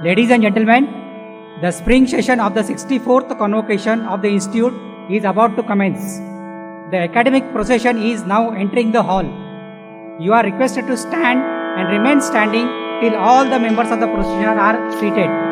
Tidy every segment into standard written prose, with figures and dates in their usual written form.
Ladies and gentlemen, the spring session of the 64th convocation of the Institute is about to commence. The academic procession is now entering the hall. You are requested to stand and remain standing till all the members of the procession are seated.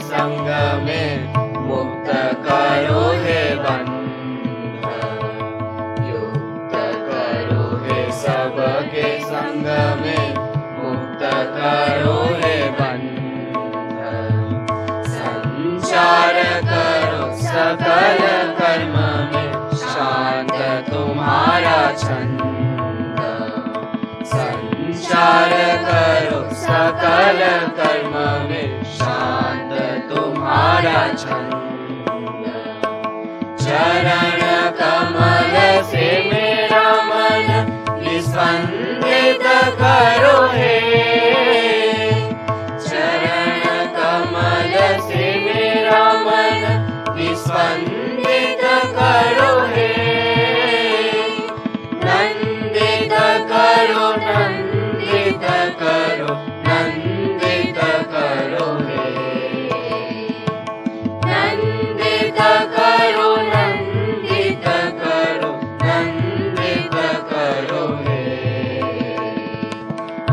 संग में मुक्त करो हे बंध, युक्त संग में मुक्त करो हे बंध, संचार करो सकल कर्म में शांत तुम्हारा छंद, संचार करो सकल कर्म में शांत तुम्हारा छंद, चरण कमल से मेरा मन विस्पंदित करो हे, चरण कमल से मेरा मन विस्पंदित करो हे, नंदित करो नंदित करो नंदित करो हे, नंदित करो नंदित करो नंदित करो हे,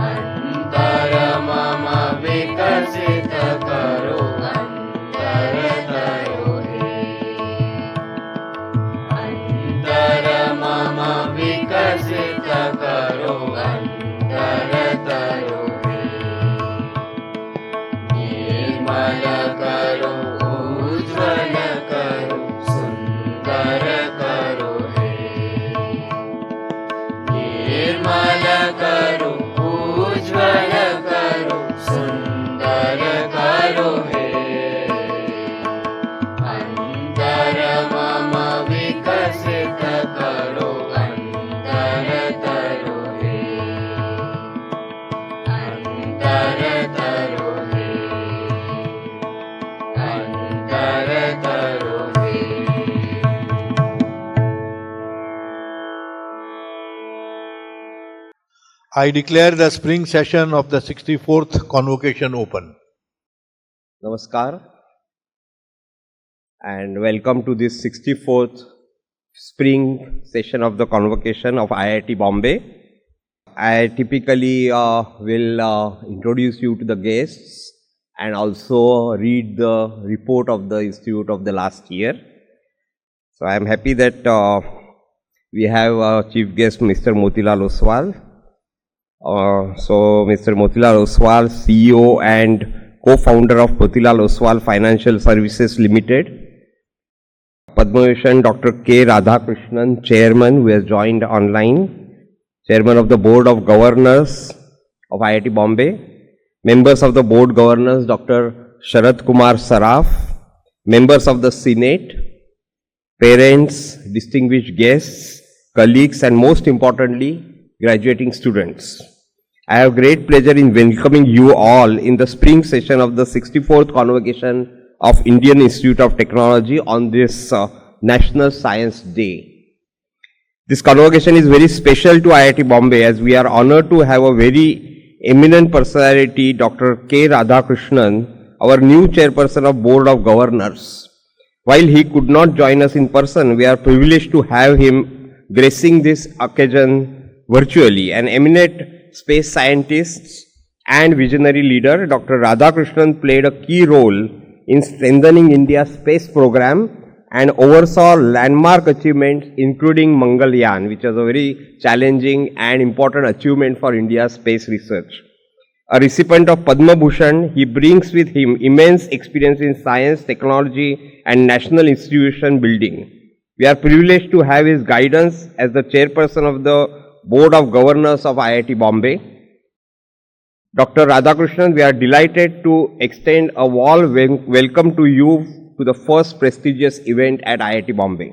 अंतर मम विकसित करो अंतर तरो हे, अंतर मम विकसित करो अंतर तरो हे, निर्मल करो उज्ज्वल करो सुंदर करो हे, निर्मल करो उज्ज्वल करो सुंदर करो हे, अंतर मम विकसित करो अंतर तरो हे, अंतर तरो हे, अंतर तरो हे। I declare the spring session of the 64th Convocation open. Namaskar and welcome to this 64th spring session of the Convocation of IIT Bombay. I typically will introduce you to the guests and also read the report of the Institute of the last year. So I am happy that we have chief guest Mr. Motilal Oswal. So Mr. Motilal Oswal, CEO and co-founder of Motilal Oswal Financial Services Limited. Padma Vibhushan Dr. K. Radhakrishnan, Chairman, who has joined online. Chairman of the Board of Governors of IIT Bombay. Members of the Board Governors Dr. Sharat Kumar Saraf. Members of the Senate. Parents, distinguished guests, colleagues and most importantly, graduating students. I have great pleasure in welcoming you all in the spring session of the 64th Convocation of Indian Institute of Technology on this National Science Day. This convocation is very special to IIT Bombay as we are honored to have a very eminent personality, Dr. K. Radhakrishnan, our new chairperson of Board of Governors. While he could not join us in person, we are privileged to have him gracing this occasion virtually. An eminent space scientist and visionary leader, Dr. Radhakrishnan played a key role in strengthening India's space program and oversaw landmark achievements including Mangalyaan, which was a very challenging and important achievement for India's space research. A recipient of Padma Bhushan, he brings with him immense experience in science, technology and national institution building. We are privileged to have his guidance as the chairperson of the Board of Governors of IIT Bombay. Dr. Radhakrishnan, we are delighted to extend a warm welcome to you to the first prestigious event at IIT Bombay,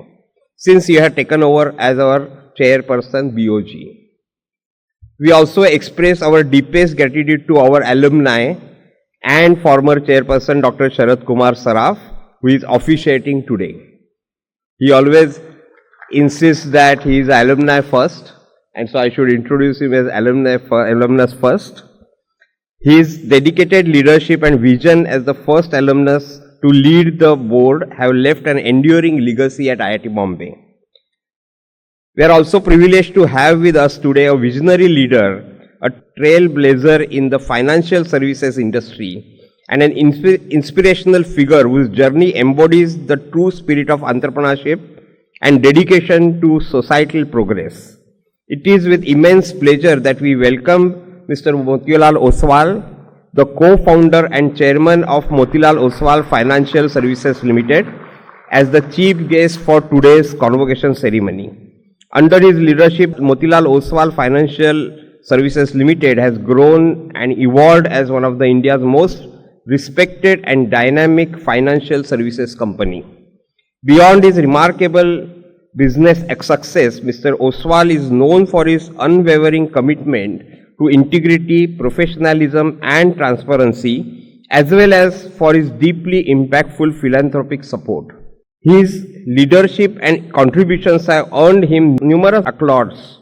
since you have taken over as our chairperson BOG. We also express our deepest gratitude to our alumni and former chairperson Dr. Sharat Kumar Saraf, who is officiating today. He always insists that he is alumni first, and so I should introduce him as alumnus first. His dedicated leadership and vision as the first alumnus to lead the board have left an enduring legacy at IIT Bombay. We are also privileged to have with us today a visionary leader, a trailblazer in the financial services industry, and an inspirational figure whose journey embodies the true spirit of entrepreneurship and dedication to societal progress. It is with immense pleasure that we welcome Mr. Motilal Oswal, the co-founder and chairman of Motilal Oswal Financial Services Limited, as the chief guest for today's convocation ceremony. Under his leadership, Motilal Oswal Financial Services Limited has grown and evolved as one of India's most respected and dynamic financial services company. Beyond his remarkable business success, Mr. Oswal is known for his unwavering commitment to integrity, professionalism and transparency, as well as for his deeply impactful philanthropic support. His leadership and contributions have earned him numerous accolades,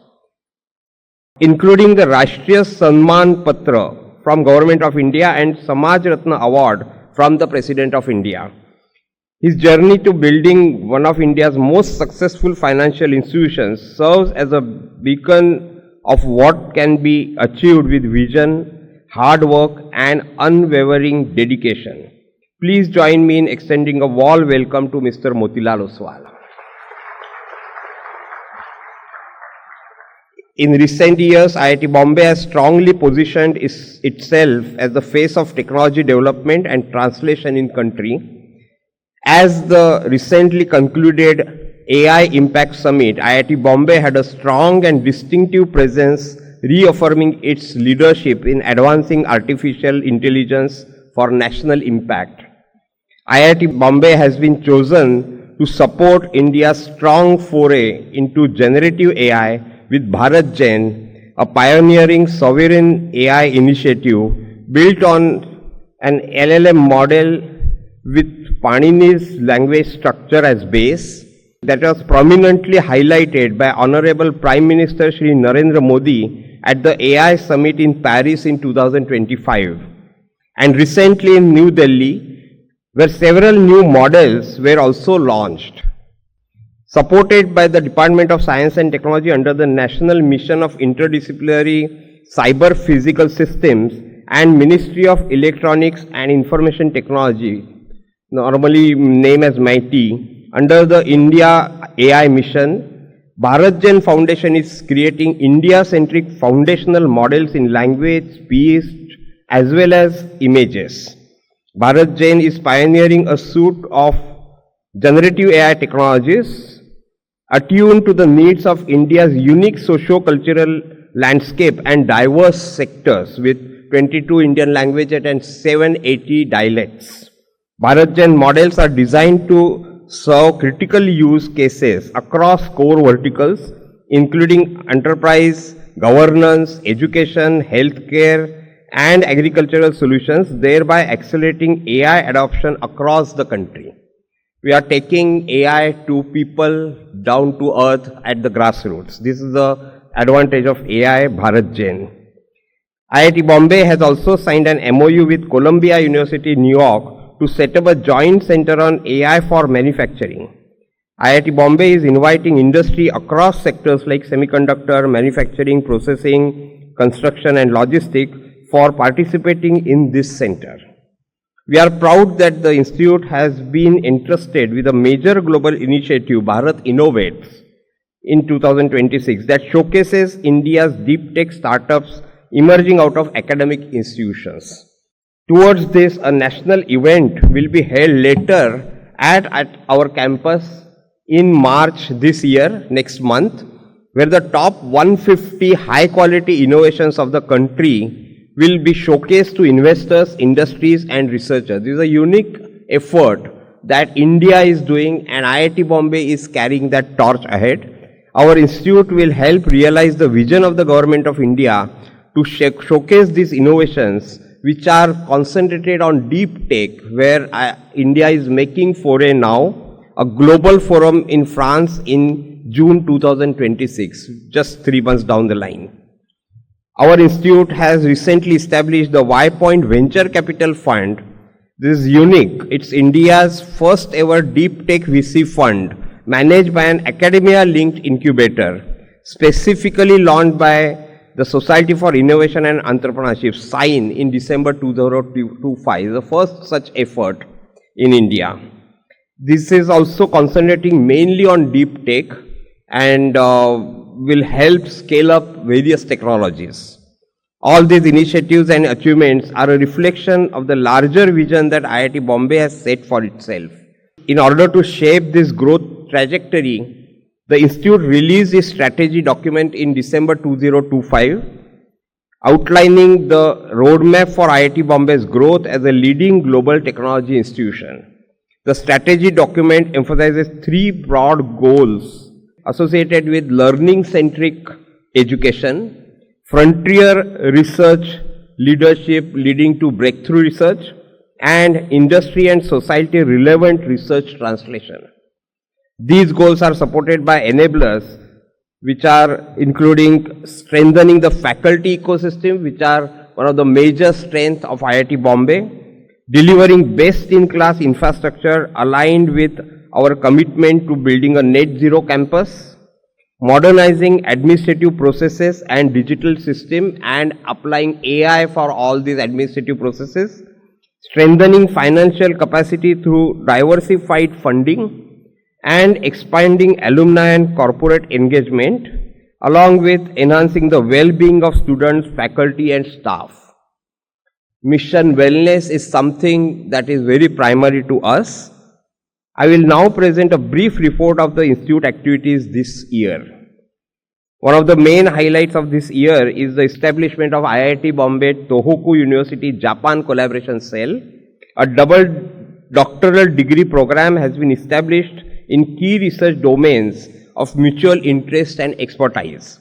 including the Rashtriya Samman Patra from Government of India and Samaj Ratna Award from the President of India. His journey to building one of India's most successful financial institutions serves as a beacon of what can be achieved with vision, hard work and unwavering dedication. Please join me in extending a warm welcome to Mr. Motilal Oswal. In recent years, IIT Bombay has strongly positioned itself as the face of technology development and translation in country. As the recently concluded AI Impact Summit, IIT Bombay had a strong and distinctive presence, reaffirming its leadership in advancing artificial intelligence for national impact. IIT Bombay has been chosen to support India's strong foray into generative AI with Bharat Gen, a pioneering sovereign AI initiative built on an LLM model with Panini's language structure as base, that was prominently highlighted by Honorable Prime Minister Shri Narendra Modi at the AI Summit in Paris in 2025, and recently in New Delhi, where several new models were also launched. Supported by the Department of Science and Technology under the National Mission of Interdisciplinary Cyber Physical Systems and Ministry of Electronics and Information Technology, normally named as MIT, under the India AI Mission, Bharat Gen Foundation is creating India-centric foundational models in language, speech, as well as images. Bharat Gen is pioneering a suite of generative AI technologies attuned to the needs of India's unique socio-cultural landscape and diverse sectors with 22 Indian languages and 780 dialects. Bharat Gen models are designed to serve critical use cases across core verticals, including enterprise, governance, education, healthcare, and agricultural solutions, thereby accelerating AI adoption across the country. We are taking AI to people down to earth at the grassroots. This is the advantage of AI Bharat Gen. IIT Bombay has also signed an MOU with Columbia University, New York to set up a joint center on AI for manufacturing. IIT Bombay is inviting industry across sectors like semiconductor, manufacturing, processing, construction and logistics for participating in this center. We are proud that the Institute has been entrusted with a major global initiative, Bharat Innovates, in 2026 that showcases India's deep tech startups emerging out of academic institutions. Towards this, a national event will be held later at our campus in March this year, next month, where the top 150 high quality innovations of the country will be showcased to investors, industries and researchers. This is a unique effort that India is doing and IIT Bombay is carrying that torch ahead. Our institute will help realize the vision of the Government of India to showcase these innovations which are concentrated on deep tech, where India is making foray now, a global forum in France in June 2026, just 3 months down the line. Our institute has recently established the Y Point Venture Capital Fund. This is unique. It's India's first ever deep tech VC fund managed by an academia-linked incubator, specifically launched by the Society for Innovation and Entrepreneurship, SIGN, in December 2025, the first such effort in India. This is also concentrating mainly on deep tech, and will help scale up various technologies. All these initiatives and achievements are a reflection of the larger vision that IIT Bombay has set for itself. In order to shape this growth trajectory, the Institute released its strategy document in December 2025, outlining the roadmap for IIT Bombay's growth as a leading global technology institution. The strategy document emphasizes three broad goals associated with learning-centric education, frontier research leadership leading to breakthrough research, and industry and society relevant research translation. These goals are supported by enablers which are including strengthening the faculty ecosystem, which are one of the major strengths of IIT Bombay, delivering best-in-class infrastructure aligned with our commitment to building a net zero campus, modernizing administrative processes and digital system and applying AI for all these administrative processes, strengthening financial capacity through diversified funding, and expanding alumni and corporate engagement, along with enhancing the well-being of students, faculty and staff. Mission wellness is something that is very primary to us. I will now present a brief report of the Institute activities this year. One of the main highlights of this year is the establishment of IIT Bombay Tohoku University Japan Collaboration Cell. A double doctoral degree program has been established in key research domains of mutual interest and expertise.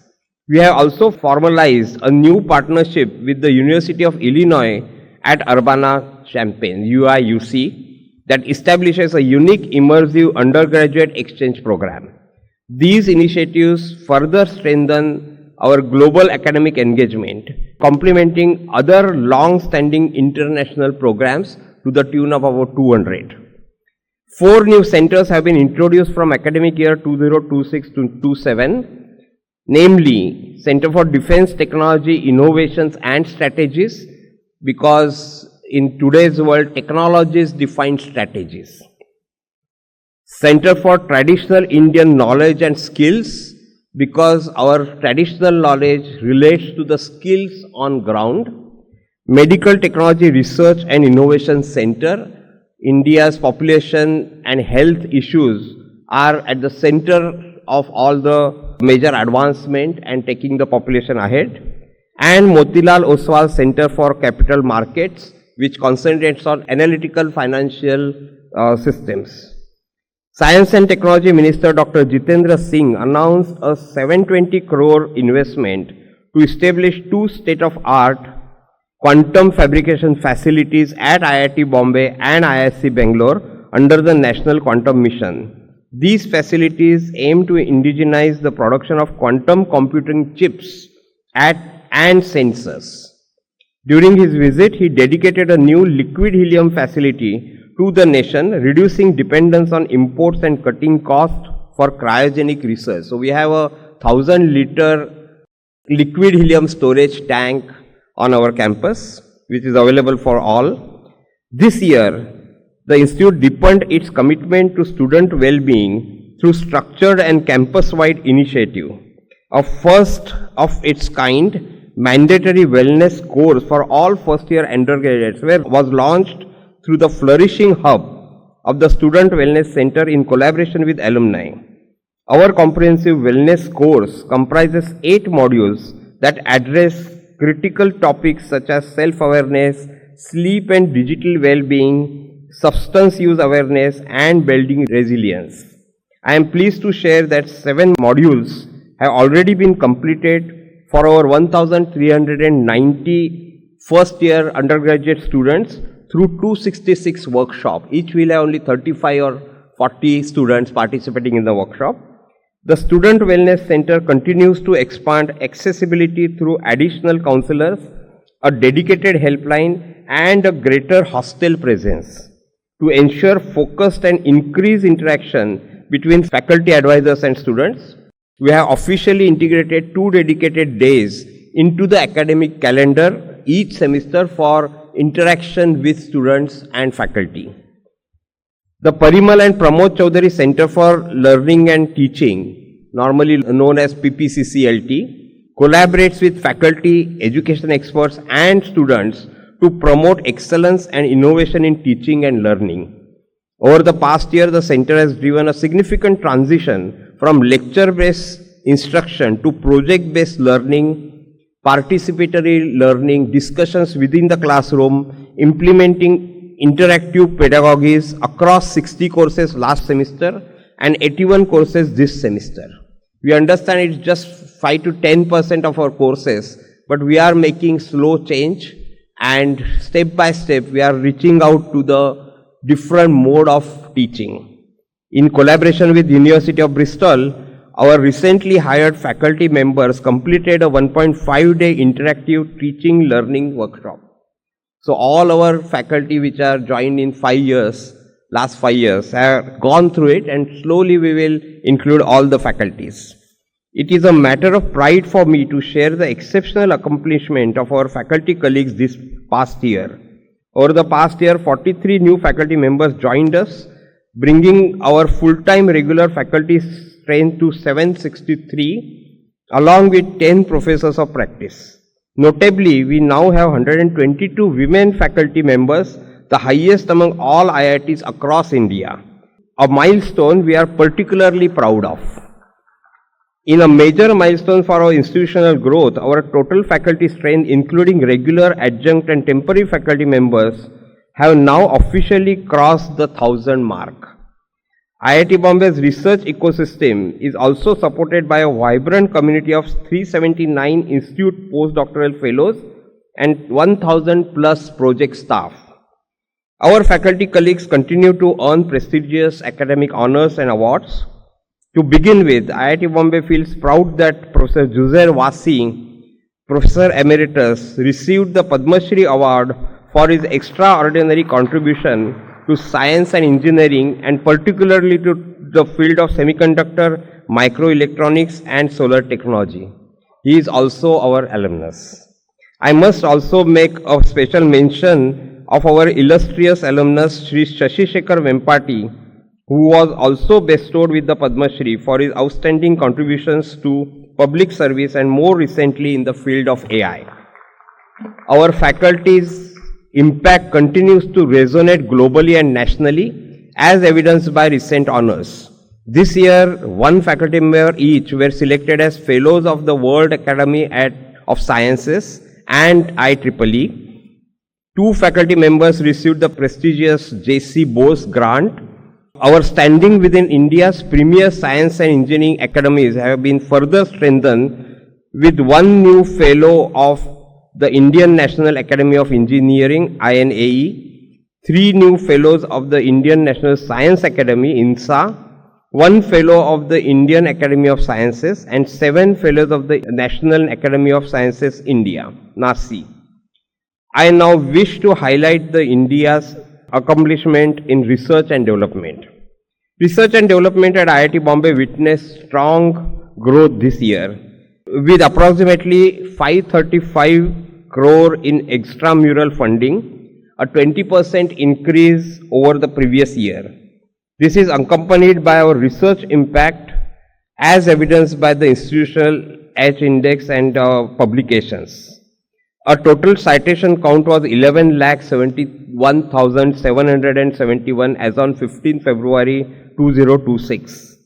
We have also formalized a new partnership with the University of Illinois at Urbana-Champaign, UIUC, that establishes a unique immersive undergraduate exchange program. These initiatives further strengthen our global academic engagement, complementing other long-standing international programs to the tune of about 200. 4 new centers have been introduced from academic year 2026 to 27, namely Center for Defense Technology Innovations and Strategies, because in today's world, technologies define strategies. Center for Traditional Indian Knowledge and Skills, because our traditional knowledge relates to the skills on ground. Medical Technology Research and Innovation Center, India's population and health issues are at the center of all the major advancement and taking the population ahead. And Motilal Oswal Center for Capital Markets, which concentrates on analytical financial systems. Science and Technology Minister Dr. Jitendra Singh announced a 720 crore investment to establish 2 state-of-art quantum fabrication facilities at IIT Bombay and IISc Bangalore under the National Quantum Mission. These facilities aim to indigenize the production of quantum computing chips and sensors. During his visit, he dedicated a new liquid helium facility to the nation, reducing dependence on imports and cutting cost for cryogenic research. So we have a 1,000-liter liquid helium storage tank on our campus, which is available for all. This year, the Institute deepened its commitment to student well-being through structured and campus-wide initiative. A first of its kind mandatory wellness course for all first-year undergraduates was launched through the flourishing hub of the Student Wellness Center in collaboration with alumni. Our comprehensive wellness course comprises 8 modules that address critical topics such as self-awareness, sleep and digital well-being, substance use awareness, and building resilience. I am pleased to share that 7 modules have already been completed for our 1,390 first-year undergraduate students through 266 workshops. Each will have only 35 or 40 students participating in the workshop. The Student Wellness Center continues to expand accessibility through additional counselors, a dedicated helpline, and a greater hostel presence to ensure focused and increased interaction between faculty advisors and students. We have officially integrated 2 dedicated days into the academic calendar each semester for interaction with students and faculty. The Parimal and Pramod Chaudhary Center for Learning and Teaching normally known as PPCCLT, collaborates with faculty, education experts and students to promote excellence and innovation in teaching and learning. Over the past year, the center has driven a significant transition from lecture-based instruction to project-based learning, participatory learning, discussions within the classroom, implementing interactive pedagogies across 60 courses last semester and 81 courses this semester. We understand it's just 5 to 10% of our courses, but we are making slow change, and step by step we are reaching out to the different mode of teaching. In collaboration with University of Bristol, our recently hired faculty members completed a 1.5-day interactive teaching learning workshop. So all our faculty which are joined in last 5 years have gone through it, and slowly we will include all the faculties. It is a matter of pride for me to share the exceptional accomplishment of our faculty colleagues this past year. Over the past year, 43 new faculty members joined us, bringing our full-time regular faculty strength to 763, along with 10 professors of practice. Notably, we now have 122 women faculty members, the highest among all IITs across India, a milestone we are particularly proud of. In a major milestone for our institutional growth, our total faculty strength, including regular, adjunct and temporary faculty members, have now officially crossed the 1,000 mark. IIT Bombay's research ecosystem is also supported by a vibrant community of 379 institute postdoctoral fellows and 1,000 plus project staff. Our faculty colleagues continue to earn prestigious academic honors and awards. To begin with, IIT Bombay feels proud that Professor Juzair Wasi, Professor Emeritus, received the Padma Shri Award for his extraordinary contribution to science and engineering, and particularly to the field of semiconductor, microelectronics and solar technology. He is also our alumnus. I must also make a special mention of our illustrious alumnus Sri Shashi Shekhar Vempati, who was also bestowed with the Padma Shri for his outstanding contributions to public service and more recently in the field of AI. Our faculty's impact continues to resonate globally and nationally, as evidenced by recent honors. This year, one faculty member each were selected as Fellows of the World Academy of Sciences and IEEE. 2 faculty members received the prestigious J.C. Bose grant. Our standing within India's premier science and engineering academies have been further strengthened with 1 new fellow of the Indian National Academy of Engineering INAE, 3 new fellows of the Indian National Science Academy INSA, 1 fellow of the Indian Academy of Sciences and 7 fellows of the National Academy of Sciences India, NASI. I now wish to highlight the India's accomplishment in research and development. Research and development at IIT Bombay witnessed strong growth this year, with approximately 535 crore in extramural funding, a 20% increase over the previous year. This is accompanied by our research impact as evidenced by the institutional H index and publications. Our total citation count was 11,71,771 as on 15 February 2026.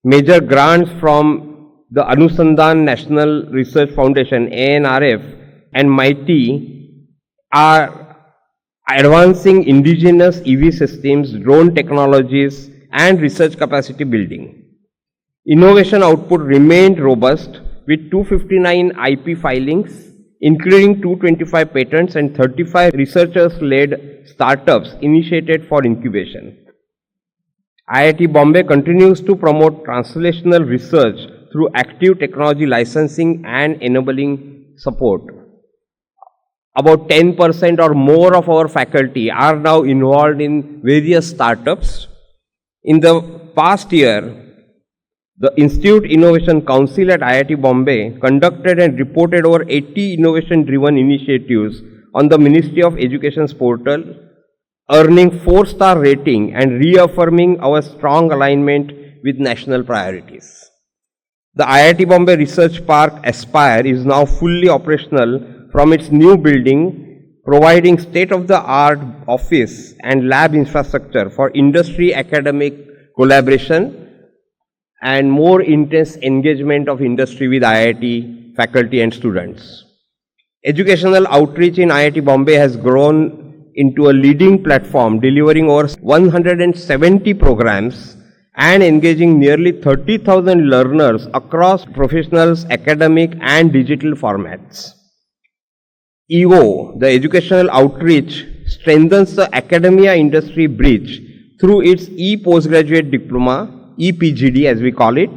Major grants from the Anusandhan National Research Foundation ANRF and MIT are advancing indigenous EV systems, drone technologies and research capacity building. Innovation output remained robust with 259 IP filings, including 225 patents and 35 researchers-led startups initiated for incubation. IIT Bombay continues to promote translational research through active technology licensing and enabling support. About 10% or more of our faculty are now involved in various startups. In the past year, the Institute Innovation Council at IIT Bombay conducted and reported over 80 innovation-driven initiatives on the Ministry of Education's portal, earning 4-star rating and reaffirming our strong alignment with national priorities. The IIT Bombay Research Park Aspire is now fully operational from its new building, providing state-of-the-art office and lab infrastructure for industry-academic collaboration and more intense engagement of industry with IIT faculty and students. Educational outreach in IIT Bombay has grown into a leading platform, delivering over 170 programs and engaging nearly 30,000 learners across professionals, academic and digital formats. EO, the educational outreach, strengthens the academia-industry bridge through its e-postgraduate diploma, EPGD as we call it,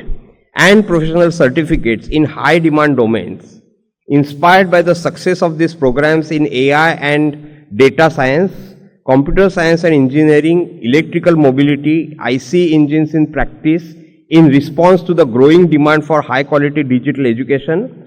and professional certificates in high-demand domains. Inspired by the success of these programs in AI and data science, computer science and engineering, electrical mobility, IC engines in practice, in response to the growing demand for high-quality digital education,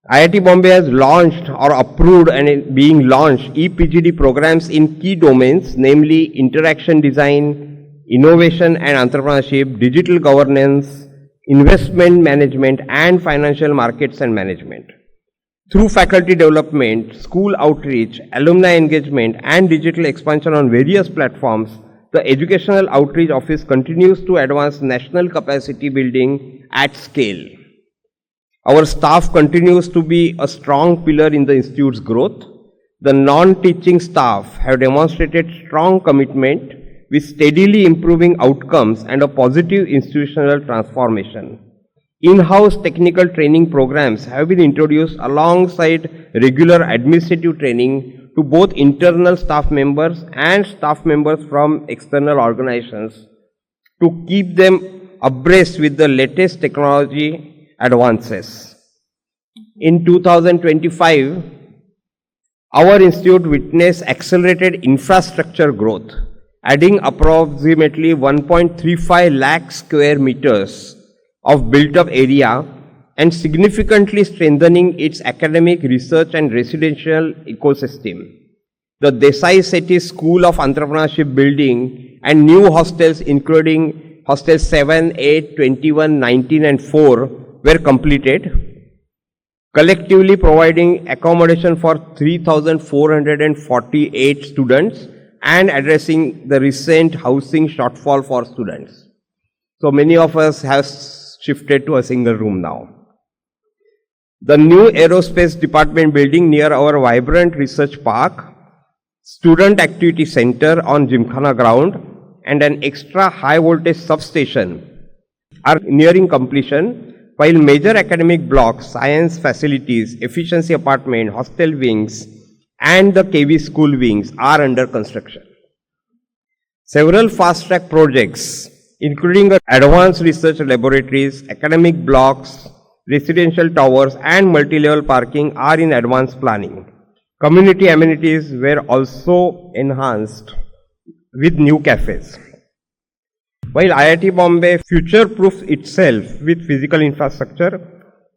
IIT Bombay has launched or approved and being launched EPGD programs in key domains, namely interaction design, innovation and entrepreneurship, digital governance, investment management and financial markets and management. Through faculty development, school outreach, alumni engagement and digital expansion on various platforms, the Educational Outreach Office continues to advance national capacity building at scale. Our staff continues to be a strong pillar in the Institute's growth. The non-teaching staff have demonstrated strong commitment with steadily improving outcomes and a positive institutional transformation. In-house technical training programs have been introduced alongside regular administrative training to both internal staff members and staff members from external organizations to keep them abreast with the latest technology advances. In 2025, our institute witnessed accelerated infrastructure growth, adding approximately 1.35 lakh square meters of built-up area and significantly strengthening its academic, research and residential ecosystem. The Desai Sethi School of Entrepreneurship building and new hostels including hostels 7, 8, 21, 19 and 4 were completed, collectively providing accommodation for 3,448 students and addressing the recent housing shortfall for students. So many of us have shifted to a single room now. The new aerospace department building near our vibrant research park, student activity center on Gymkhana ground and an extra high voltage substation are nearing completion, while major academic blocks, science facilities, efficiency apartment, hostel wings and the KV school wings are under construction. Several fast track projects including advanced research laboratories, academic blocks, residential towers and multi-level parking are in advanced planning. Community amenities were also enhanced with new cafes. While IIT Bombay future-proofs itself with physical infrastructure,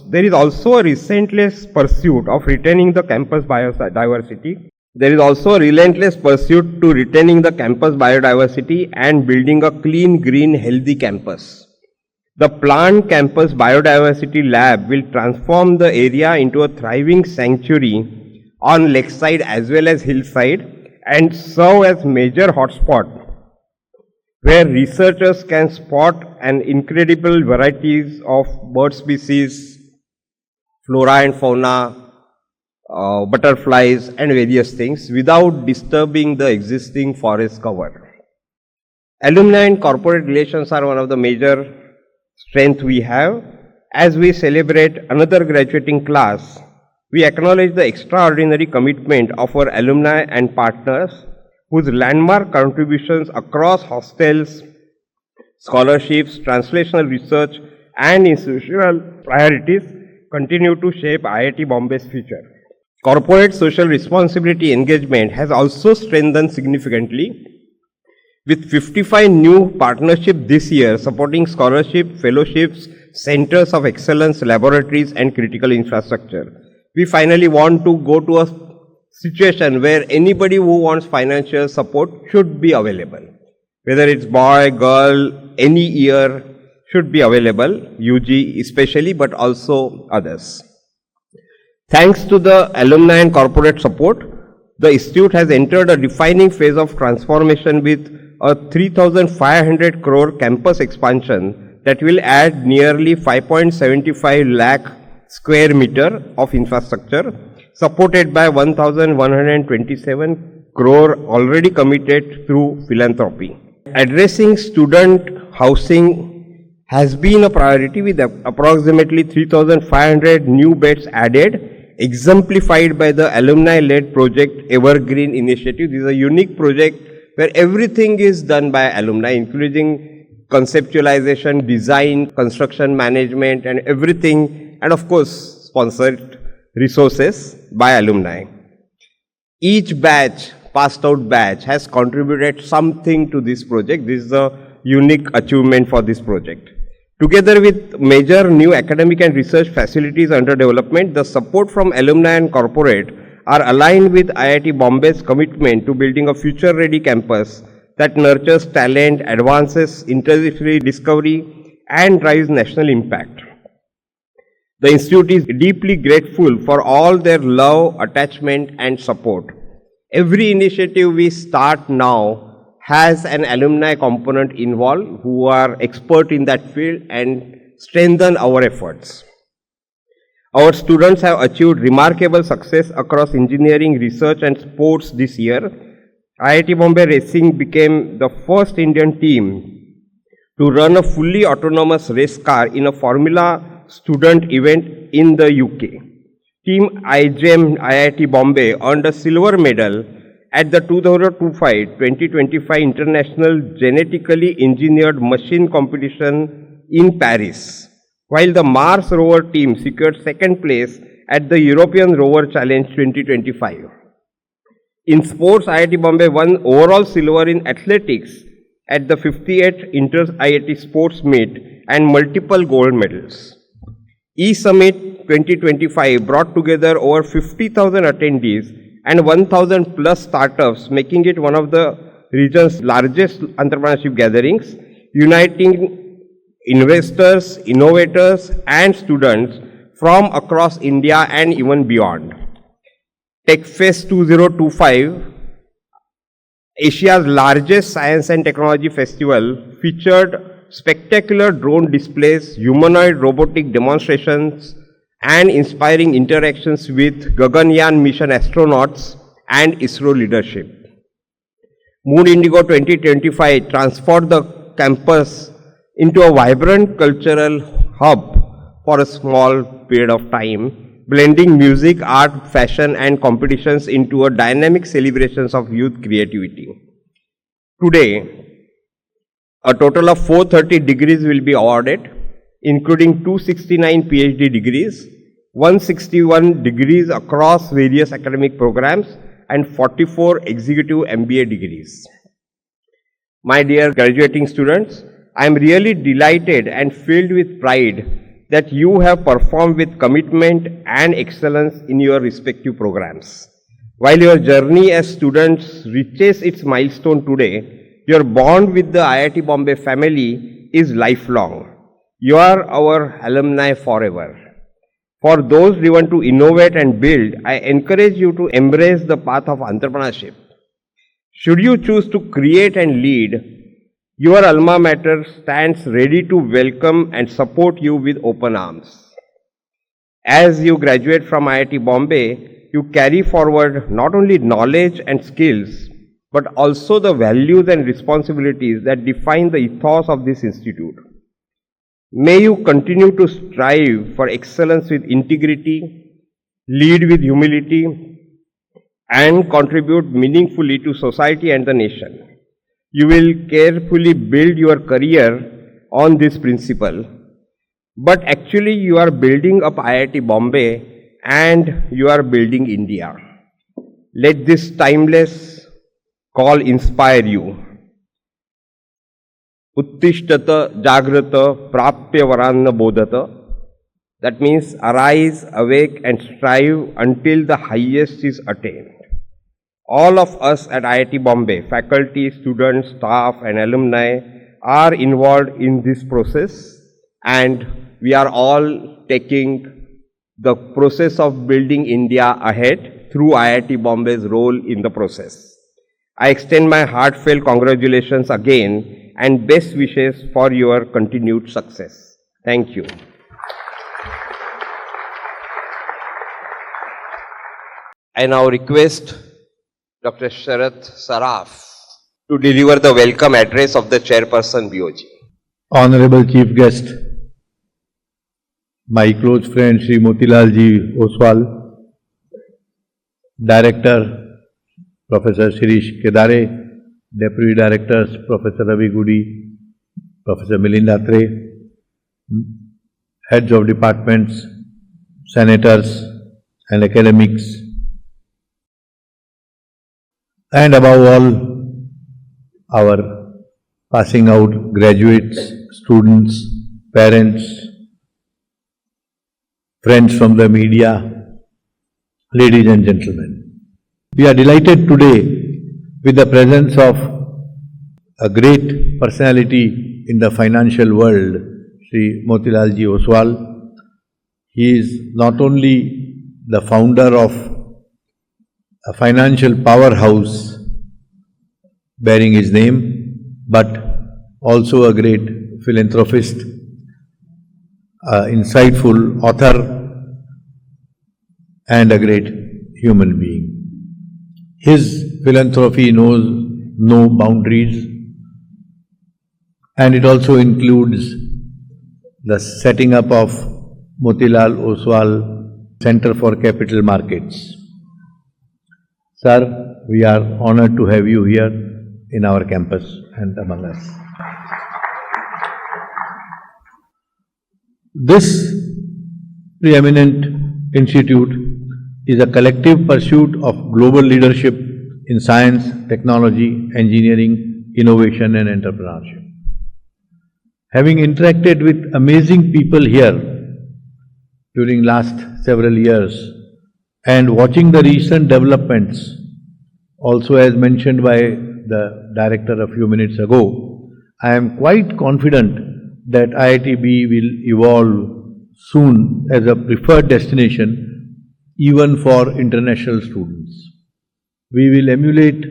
there is also a relentless pursuit of retaining the campus biodiversity. There is also a relentless pursuit to retaining the campus biodiversity and building a clean, green, healthy campus. The planned campus biodiversity lab will transform the area into a thriving sanctuary on lakeside as well as hillside and serve as major hotspot where researchers can spot an incredible varieties of bird species, flora and fauna, butterflies and various things without disturbing the existing forest cover. Alumni and corporate relations are one of the major strengths we have. As we celebrate another graduating class, we acknowledge the extraordinary commitment of our alumni and partners whose landmark contributions across hostels, scholarships, translational research and institutional priorities continue to shape IIT Bombay's future. Corporate social responsibility engagement has also strengthened significantly, with 55 new partnerships this year supporting scholarship, fellowships, centers of excellence, laboratories and critical infrastructure. We finally want to go to a situation where anybody who wants financial support should be available. Whether it's boy, girl, any year should be available, UG especially, but also others. Thanks to the alumni and corporate support, the institute has entered a defining phase of transformation with a 3,500 crore campus expansion that will add nearly 5.75 lakh square meter of infrastructure, supported by 1,127 crore already committed through philanthropy. Addressing student housing has been a priority with approximately 3,500 new beds added, exemplified by the alumni-led project Evergreen Initiative. This is a unique project where everything is done by alumni, including conceptualization, design, construction management and everything, and of course sponsored resources by alumni. Each batch, passed out batch, has contributed something to this project. This is a unique achievement for this project. Together with major new academic and research facilities under development, the support from alumni and corporate are aligned with IIT Bombay's commitment to building a future-ready campus that nurtures talent, advances interdisciplinary discovery, and drives national impact. The institute is deeply grateful for all their love, attachment, and support. Every initiative we start now has an alumni component involved who are expert in that field and strengthen our efforts. Our students have achieved remarkable success across engineering, research and sports this year. IIT Bombay Racing became the first Indian team to run a fully autonomous race car in a Formula student event in the UK. Team IGEM IIT Bombay earned a silver medal at the 2025 International Genetically Engineered Machine Competition in Paris, while the Mars rover team secured second place at the European Rover Challenge 2025. In sports, IIT Bombay won overall silver in athletics at the 58th Inter-IIT Sports Meet and multiple gold medals. E-Summit 2025 brought together over 50,000 attendees and 1,000 plus startups, making it one of the region's largest entrepreneurship gatherings, uniting investors, innovators, and students from across India and even beyond. TechFest 2025, Asia's largest science and technology festival, featured spectacular drone displays, humanoid robotic demonstrations, and inspiring interactions with Gaganyaan mission astronauts and ISRO leadership. Moon Indigo 2025 transformed the campus into a vibrant cultural hub for a small period of time, blending music, art, fashion and competitions into a dynamic celebrations of youth creativity. Today, a total of 430 degrees will be awarded, including 269 PhD degrees, 161 degrees across various academic programs, and 44 executive MBA degrees. My dear graduating students, I am really delighted and filled with pride that you have performed with commitment and excellence in your respective programs. While your journey as students reaches its milestone today, your bond with the IIT Bombay family is lifelong. You are our alumni forever. For those driven to innovate and build, I encourage you to embrace the path of entrepreneurship. Should you choose to create and lead, your alma mater stands ready to welcome and support you with open arms. As you graduate from IIT Bombay, you carry forward not only knowledge and skills, but also the values and responsibilities that define the ethos of this institute. May you continue to strive for excellence with integrity, lead with humility, and contribute meaningfully to society and the nation. You will carefully build your career on this principle, but actually you are building up IIT Bombay and you are building India. Let this timeless call inspire you. Uttishtata jagrata prapya varanna bodhata. That means arise, awake and strive until the highest is attained. All of us at IIT Bombay, faculty, students, staff and alumni are involved in this process and we are all taking the process of building India ahead through IIT Bombay's role in the process. I extend my heartfelt congratulations again and best wishes for your continued success. Thank you. I now request Dr. Sharath Saraf to deliver the welcome address of the Chairperson BOG. Honorable Chief Guest, my close friend Sri Motilal Ji Oswal, Director Professor Shirish Kedare, Deputy Directors Professor Ravi Gudi, Professor Milind Atre, Heads of Departments, Senators and Academics, and above all, our passing out graduates, students, parents, friends from the media, ladies and gentlemen. We are delighted today with the presence of a great personality in the financial world, Sri Motilal Ji Oswal. He is not only the founder of a financial powerhouse bearing his name, but also a great philanthropist, insightful author, and a great human being. His philanthropy knows no boundaries, and it also includes the setting up of Motilal Oswal Center for Capital Markets. Sir, we are honored to have you here in our campus and among us. This preeminent institute is a collective pursuit of global leadership in science, technology, engineering, innovation and entrepreneurship. Having interacted with amazing people here during last several years and watching the recent developments, also as mentioned by the director a few minutes ago, I am quite confident that IITB will evolve soon as a preferred destination even for international students. We will emulate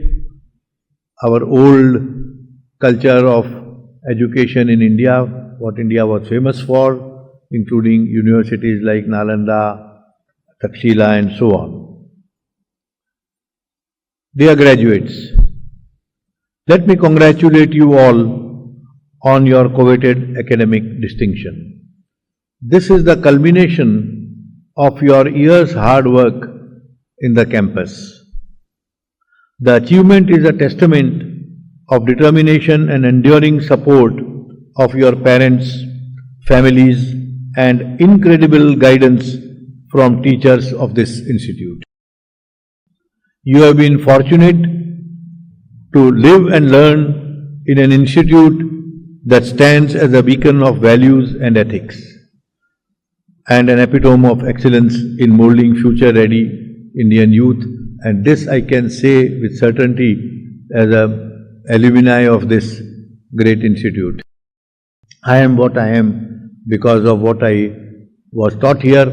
our old culture of education in India, what India was famous for, including universities like Nalanda, Takshila and so on. Dear graduates, let me congratulate you all on your coveted academic distinction. This is the culmination of your years' hard work in the campus. The achievement is a testament of determination and enduring support of your parents, families, and incredible guidance from teachers of this institute. You have been fortunate to live and learn in an institute that stands as a beacon of values and ethics, and an epitome of excellence in molding future-ready Indian youth, and this I can say with certainty as an alumni of this great institute. I am what I am because of what I was taught here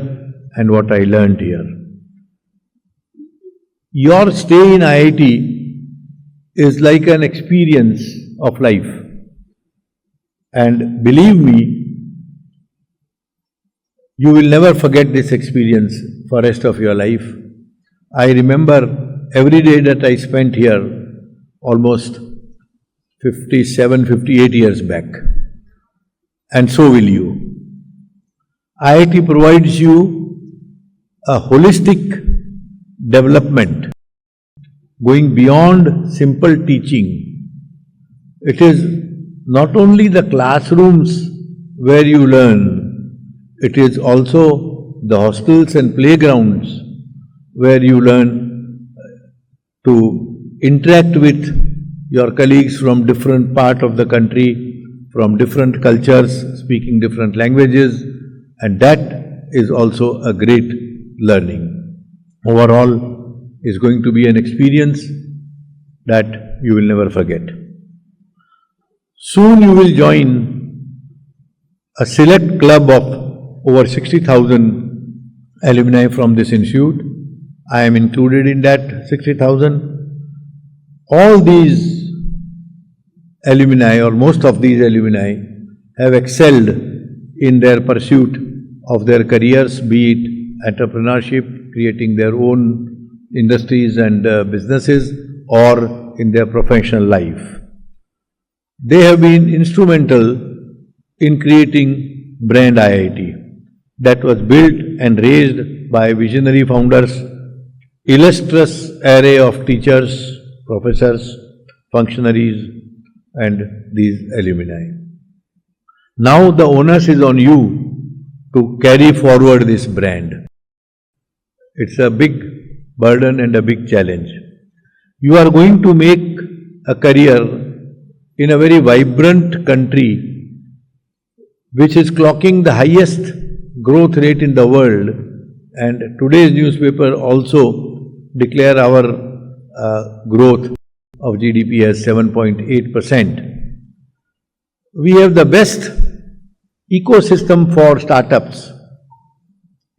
and what I learned here. Your stay in IIT is like an experience of life, and believe me, you will never forget this experience for the rest of your life. I remember every day that I spent here almost 57, 58 years back. And so will you. IIT provides you a holistic development going beyond simple teaching. It is not only the classrooms where you learn, it is also the hostels and playgrounds where you learn to interact with your colleagues from different parts of the country, from different cultures, speaking different languages, and that is also a great learning. Overall, is going to be an experience that you will never forget. Soon you will join a select club of over 60,000 alumni from this institute. I am included in that 60,000. All these alumni, or most of these alumni, have excelled in their pursuit of their careers, be it entrepreneurship, creating their own industries and businesses, or in their professional life. They have been instrumental in creating Brand IIT that was built and raised by visionary founders, illustrious array of teachers, professors, functionaries, and these alumni. Now the onus is on you to carry forward this brand. It's a big burden and a big challenge. You are going to make a career in a very vibrant country which is clocking the highest growth rate in the world, and today's newspaper also declare our growth of GDP as 7.8%. We have the best ecosystem for startups,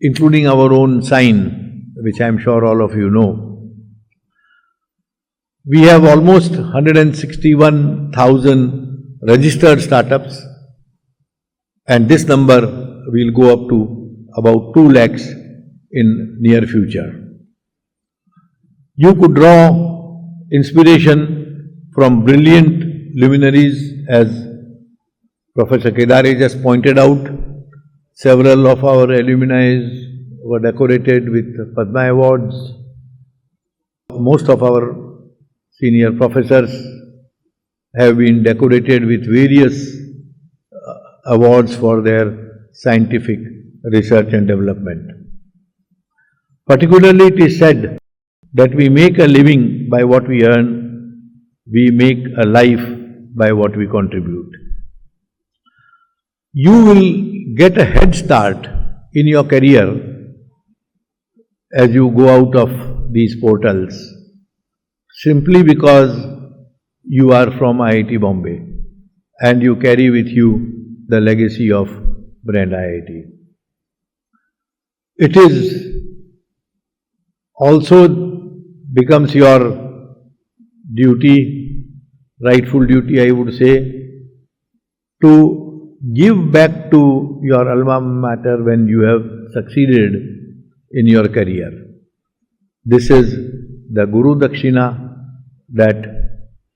including our own sign, which I am sure all of you know. We have almost 161,000 registered startups, and this number will go up to about 2 lakhs in near future. You could draw inspiration from brilliant luminaries, as Professor Kedare just pointed out. Several of our alumni were decorated with Padma Awards. Most of our senior professors have been decorated with various awards for their scientific research and development. Particularly, it is said that we make a living by what we earn, we make a life by what we contribute. You will get a head start in your career as you go out of these portals, simply because you are from IIT Bombay and you carry with you the legacy of Brand IIT. It is also becomes your duty, rightful duty I would say, to give back to your alma mater when you have succeeded in your career. This is the Guru Dakshina that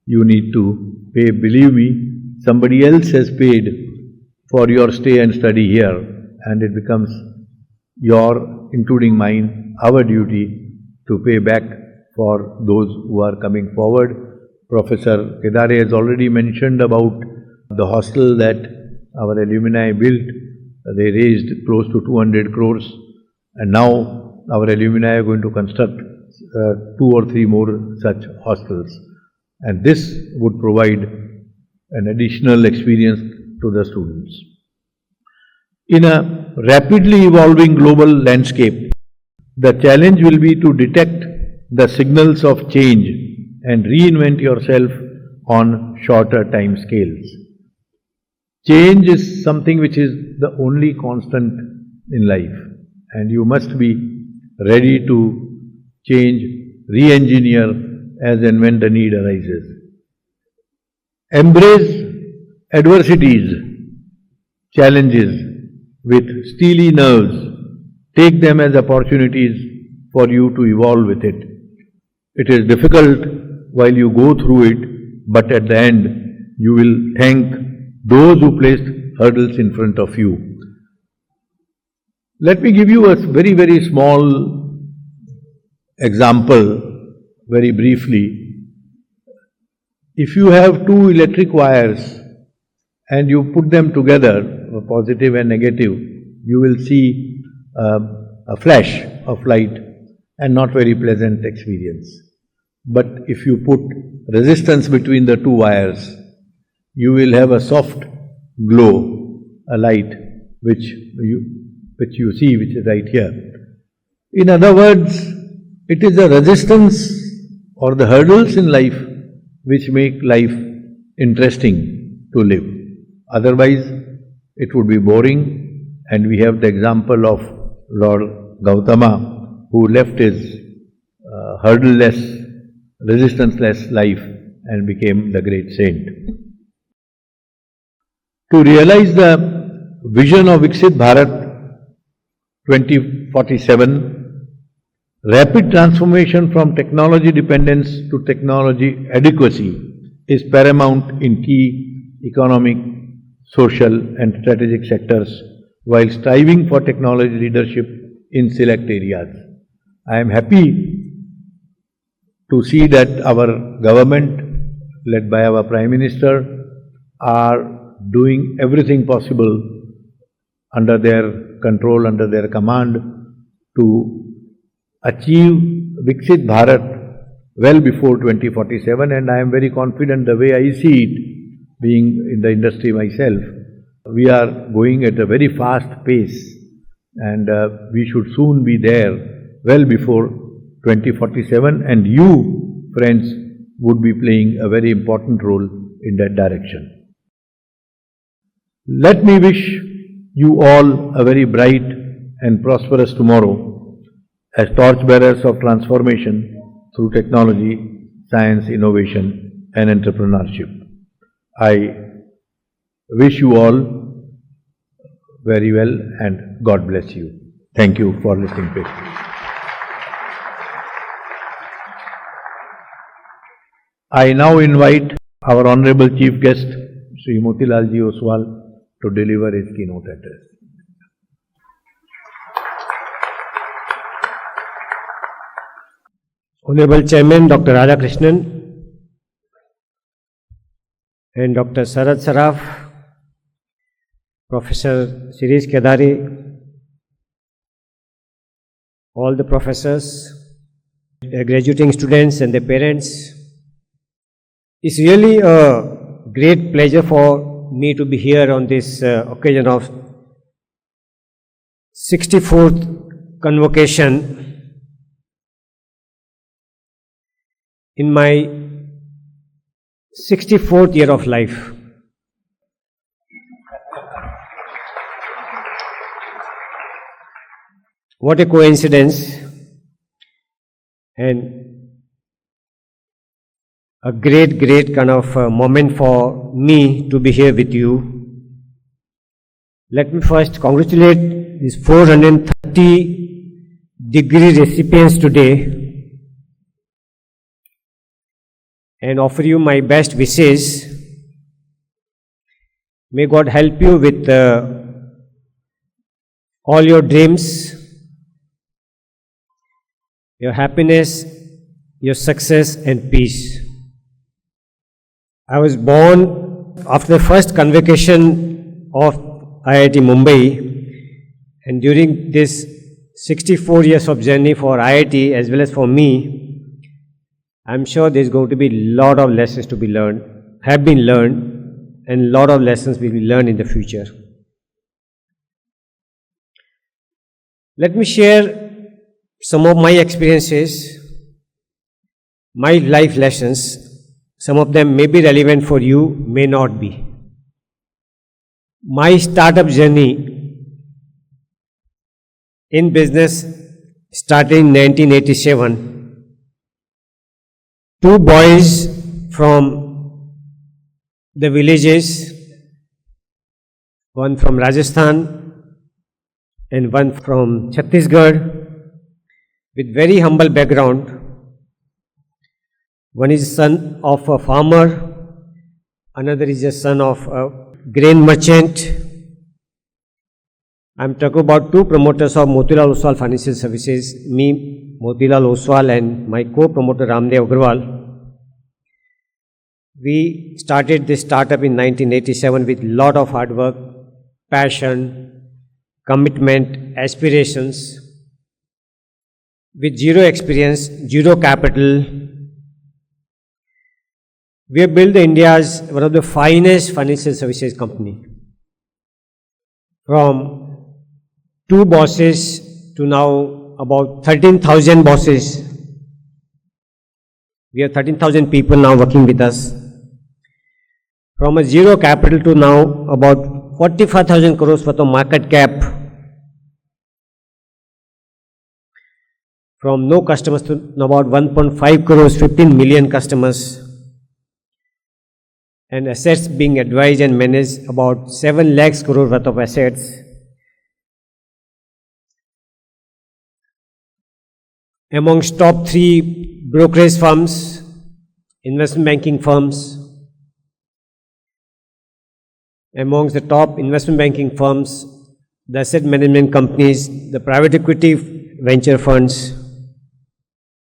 you need to pay. Believe me, somebody else has paid for your stay and study here, and it becomes your, including mine, our duty to pay back for those who are coming forward. Professor Kedare has already mentioned about the hostel that our alumni built. They raised close to 200 crores, and now our alumni are going to construct 2 or 3 more such hostels. And this would provide an additional experience to the students. In a rapidly evolving global landscape, the challenge will be to detect the signals of change and reinvent yourself on shorter time scales. Change is something which is the only constant in life, and you must be ready to change, re-engineer as and when the need arises. Embrace adversities, challenges with steely nerves. Take them as opportunities for you to evolve with it. It is difficult while you go through it, but at the end you will thank those who placed hurdles in front of you. Let me give you a very, very small example, very briefly. If you have 2 electric wires and you put them together, positive and negative, you will see a flash of light and not very pleasant experience. But if you put resistance between the 2 wires, you will have a soft glow, a light which you see, which is right here. In other words, it is the resistance or the hurdles in life which make life interesting to live. Otherwise, it would be boring, and we have the example of Lord Gautama, who left his hurdle-less, resistance-less life and became the great saint. To realize the vision of Viksit Bharat 2047, rapid transformation from technology dependence to technology adequacy is paramount in key economic, social and strategic sectors while striving for technology leadership in select areas. I am happy to see that our government, led by our Prime Minister, are doing everything possible under their control, under their command, to achieve Viksit Bharat well before 2047, and I am very confident the way I see it, being in the industry myself, we are going at a very fast pace, and we should soon be there well before 2047, and you, friends, would be playing a very important role in that direction. Let me wish you all a very bright and prosperous tomorrow as torchbearers of transformation through technology, science, innovation and entrepreneurship. I wish you all very well and God bless you. Thank you for listening patiently. I now invite our Honorable Chief Guest, Sri Motilal Ji Oswal, to deliver his keynote address. Honorable Chairman Dr. Radhakrishnan and Dr. Sarad Saraf, Professor Shirish Kedari, all the professors, graduating students and their parents. It's really a great pleasure for me to be here on this occasion of 64th convocation in my 64th year of life. What a coincidence, and a great kind of moment for me to be here with you. Let me first congratulate these 430 degree recipients today and offer you my best wishes. May God help you with all your dreams, your happiness, your success and peace. I was born after the first convocation of IIT Bombay, and during this 64 years of journey for IIT as well as for me, I'm sure there's going to be a lot of lessons to be learned, have been learned, and a lot of lessons will be learned in the future. Let me share some of my experiences, my life lessons. Some of them may be relevant for you, may not be. My startup journey in business started in 1987. Two boys from the villages, one from Rajasthan and one from Chhattisgarh, with very humble background. One is son of a farmer, another is a son of a grain merchant. I am talking about two promoters of Motilal Oswal Financial Services, me, Motilal Oswal, and my co-promoter Ramdev Agarwal. We started this startup in 1987 with lot of hard work, passion, commitment, aspirations. With zero experience, zero capital, we have built India's one of the finest financial services company. From 2 bosses to now about 13,000 bosses. We have 13,000 people now working with us. From a zero capital to now about 45,000 crores worth of market cap, from no customers to about 1.5 crores, 15 million customers, and assets being advised and managed about 7 lakhs crore worth of assets. Amongst top 3 brokerage firms, investment banking firms, amongst the top investment banking firms, the asset management companies, the private equity venture funds.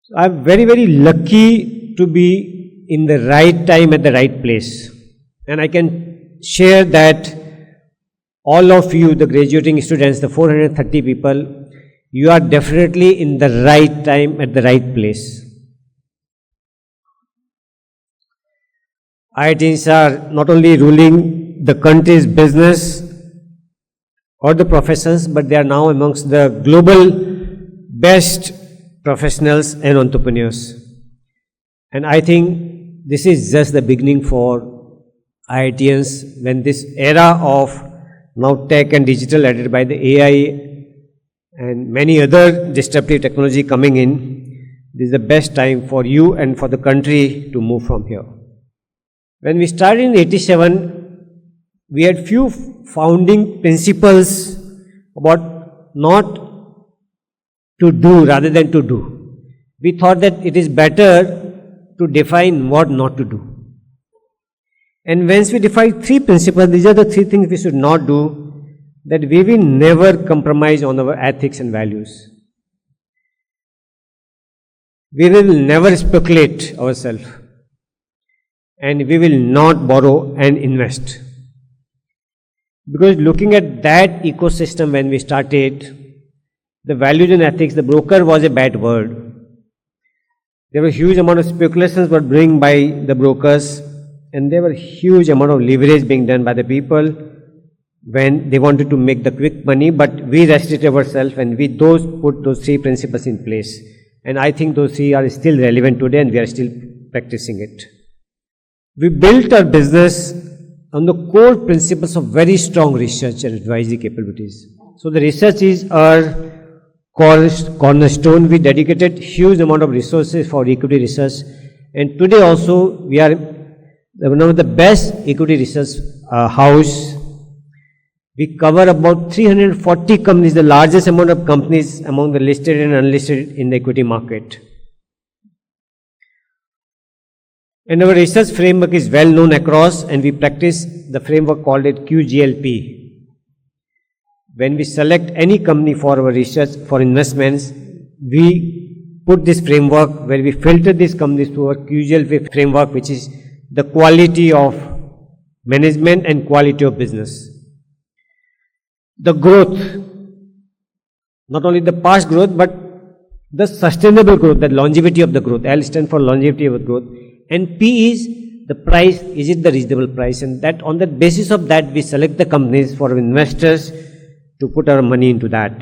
So I'm very, very lucky to be in the right time at the right place. And I can share that all of you, the graduating students, the 430 people, you are definitely in the right time at the right place. IITs are not only ruling the country's business or the professions, but they are now amongst the global best professionals and entrepreneurs. And I think this is just the beginning for IITians when this era of now tech and digital added by the AI and many other disruptive technology coming in, this is the best time for you and for the country to move from here. When we started in 87, we had few founding principles about not to do rather than to do. We thought that it is better to define what not to do. And once we defined 3 principles, these are the 3 things we should not do, that we will never compromise on our ethics and values. We will never speculate ourselves. And we will not borrow and invest. Because looking at that ecosystem when we started, the values and ethics, the broker was a bad word. There were huge amount of speculations were brought by the brokers, and there were huge amount of leverage being done by the people when they wanted to make the quick money, but we restricted ourselves and we put those 3 principles in place. And I think those 3 are still relevant today and we are still practicing it. We built our business on the core principles of very strong research and advisory capabilities. So the research is our cornerstone. We dedicated huge amount of resources for equity research, and today also we are one of the best equity research house. We cover about 340 companies, the largest amount of companies among the listed and unlisted in the equity market. And our research framework is well known across, and we practice the framework called it QGLP. When we select any company for our research, for investments, we put this framework where we filter these companies through our QGLP framework, which is the quality of management and quality of business. The growth, not only the past growth, but the sustainable growth, the longevity of the growth. L stands for longevity of growth. And P is the price, is it the reasonable price? And that on the basis of that, we select the companies for investors to put our money into that.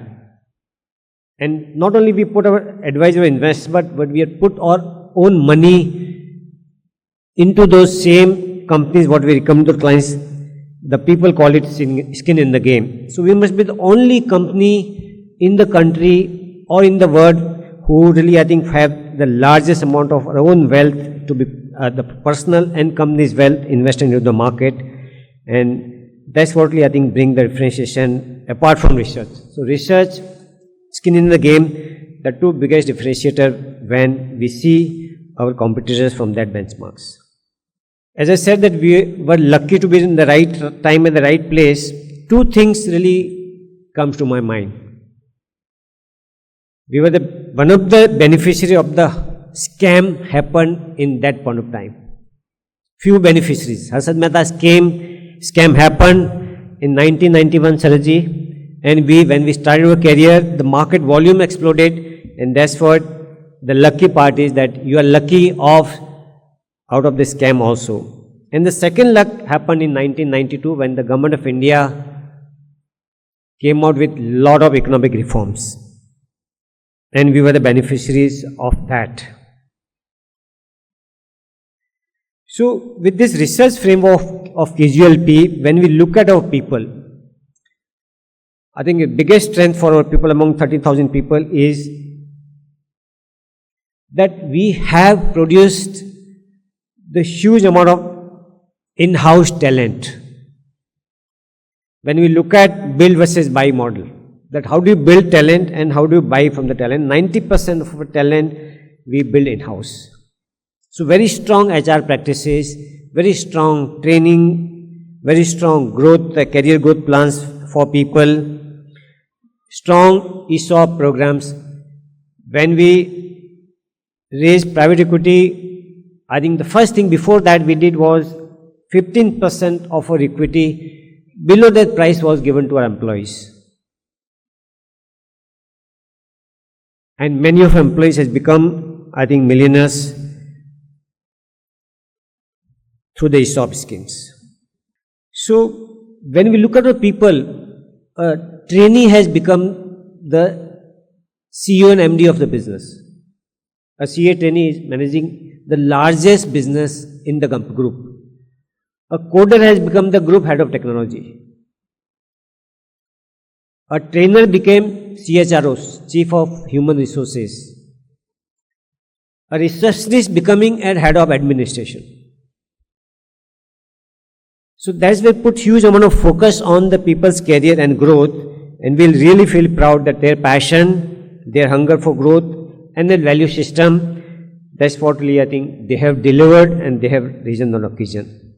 And not only we put our advisor invest, but we have put our own money into those same companies, what we recommend to clients. The people call it skin in the game. So we must be the only company in the country or in the world who really, I think, have the largest amount of our own wealth to be the personal and company's wealth invested into the market. And that's what really, I think, bring the differentiation apart from research. So research, skin in the game, the 2 biggest differentiator when we see our competitors from that benchmarks. As I said that we were lucky to be in the right time and the right place, 2 things really comes to my mind. We were one of the beneficiary of the scam happened in that point of time. Few beneficiaries. Harsad Mehta scam happened in 1991, Saraji, and when we started our career, the market volume exploded, and that's what the lucky part is, that you are lucky out of the scam also. And the second luck happened in 1992 when the government of India came out with lot of economic reforms. And we were the beneficiaries of that. So with this research framework of KGLP, when we look at our people, I think the biggest strength for our people among 30,000 people is that we have produced the huge amount of in-house talent. When we look at build versus buy model, that how do you build talent and how do you buy from the talent? 90% of our talent we build in-house. So very strong HR practices, very strong training, very strong growth, career growth plans for people, strong ESOP programs. When we raised private equity, I think the first thing before that we did was 15% of our equity below that price was given to our employees. And many of our employees has become, I think, millionaires through the ESOP schemes. So when we look at our people, a trainee has become the CEO and MD of the business. A CA trainee is managing the largest business in the group. A coder has become the group head of technology. A trainer became CHRO, Chief of Human Resources. A researchist becoming a head of administration. So that's why we put huge amount of focus on the people's career and growth, and we'll really feel proud that their passion, their hunger for growth, and their value system, that's what really I think they have delivered and they have risen on occasion.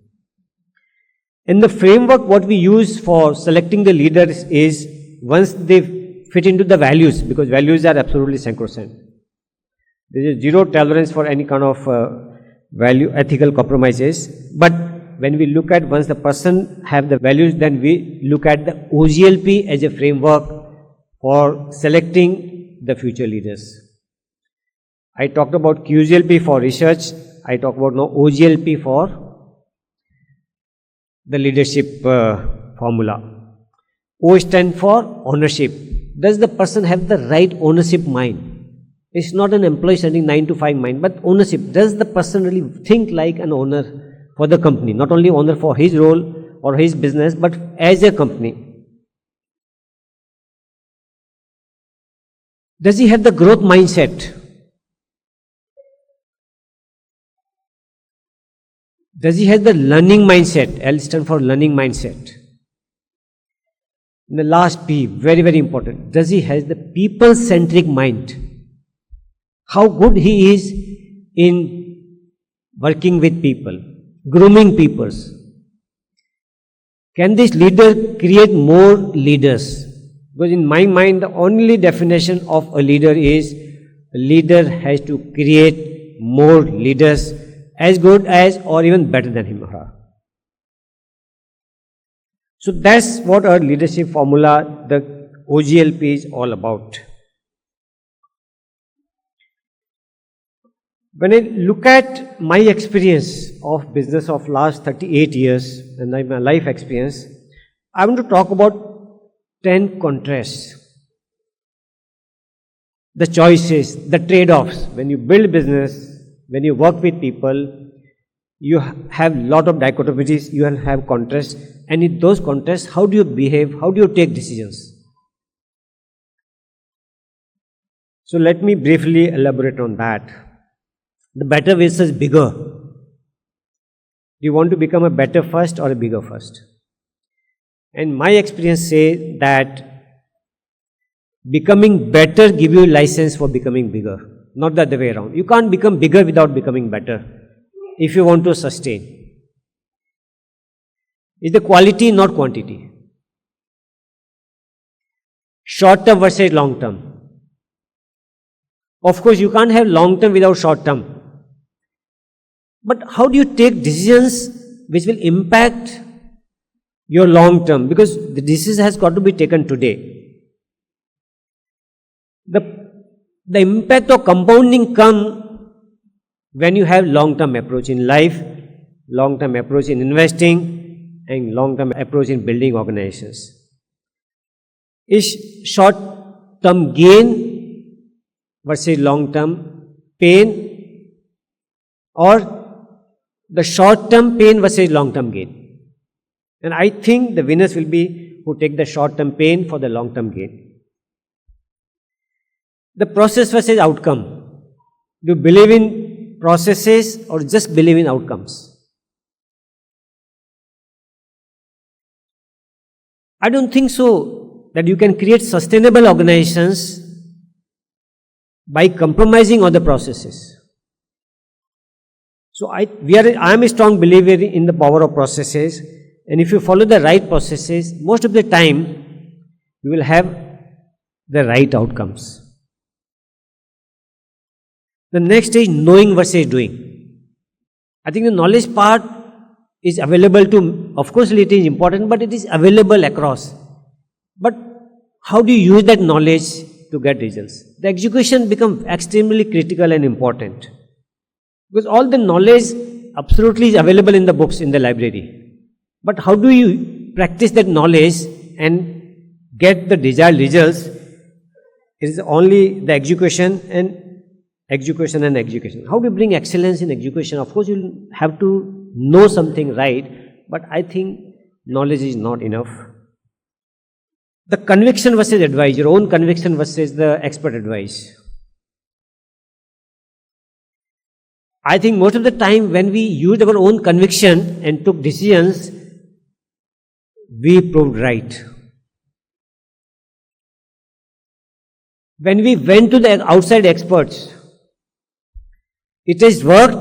In the framework, what we use for selecting the leaders is once they fit into the values, because values are absolutely sacrosanct. There is zero tolerance for any kind of value, ethical compromises. But when we look at once the person have the values, then we look at the OGLP as a framework for selecting the future leaders. I talked about QGLP for research. I talk about now OGLP for the leadership formula. O stands for ownership. Does the person have the right ownership mind? It's not an employee standing 9 to 5 mind, but ownership. Does the person really think like an owner for the company? Not only owner for his role or his business, but as a company. Does he have the growth mindset? Does he have the learning mindset? L stands for learning mindset. And the last P, very, very important. Does he have the people-centric mind? How good he is in working with people, grooming people. Can this leader create more leaders? Because in my mind, the only definition of a leader is a leader has to create more leaders as good as or even better than him or her. So that's what our leadership formula, the OGLP, is all about. When I look at my experience of business of last 38 years and my life experience, I want to talk about 10 contrasts. The choices, the trade-offs. When you build business, when you work with people, you have lot of dichotomies, you have contrasts, and in those contrasts, how do you behave, how do you take decisions? So let me briefly elaborate on that. The better versus bigger. Do you want to become a better first or a bigger first? And my experience say that becoming better give you license for becoming bigger, not the other way around. You can't become bigger without becoming better if you want to sustain. It's the quality, not quantity. Short term versus long term. Of course, you can't have long term without short term. But how do you take decisions which will impact your long term? Because the decision has got to be taken today. The impact of compounding come when you have long-term approach in life, long-term approach in investing, and long-term approach in building organizations. Is short-term gain versus long-term pain, or the short-term pain versus long-term gain. And I think the winners will be who take the short-term pain for the long-term gain. The process versus outcome. Do you believe in processes or just believe in outcomes? I don't think so that you can create sustainable organizations by compromising on the processes. So I am a strong believer in the power of processes, and if you follow the right processes, most of the time you will have the right outcomes. The next is knowing versus doing. I think the knowledge part is available to, of course it is important, but it is available across. But how do you use that knowledge to get results? The execution becomes extremely critical and important. Because all the knowledge absolutely is available in the books in the library. But how do you practice that knowledge and get the desired results? It is only the execution and execution and execution. How do you bring excellence in execution? Of course, you have to know something right, but I think knowledge is not enough. The conviction versus advice, your own conviction versus the expert advice. I think most of the time when we used our own conviction and took decisions, we proved right. When we went to the outside experts, it has worked,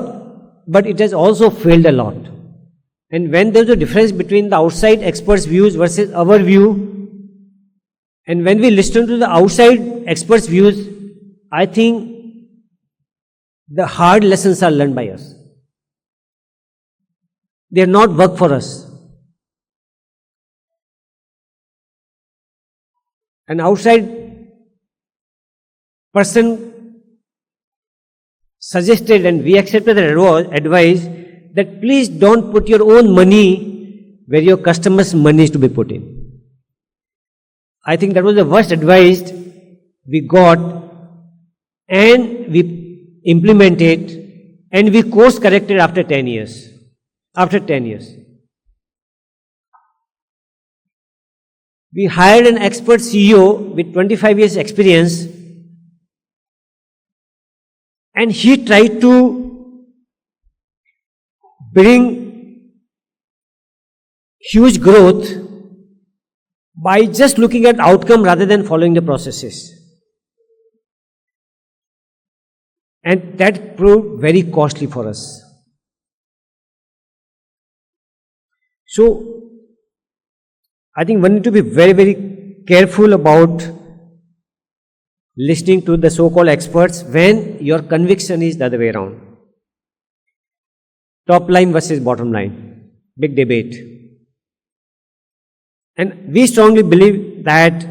but it has also failed a lot. And when there is a difference between the outside experts' views versus our view, and when we listen to the outside experts' views, I think the hard lessons are learned by us. They are not work for us. An outside person suggested and we accepted the advice that please don't put your own money where your customers' money is to be put in. I think that was the worst advice we got, and we implemented and we course corrected after 10 years. After 10 years. We hired an expert CEO with 25 years experience, and he tried to bring huge growth by just looking at outcome rather than following the processes. And that proved very costly for us. So, I think one need to be very, very careful about listening to the so-called experts when your conviction is the other way around. Top line versus bottom line. Big debate. And we strongly believe that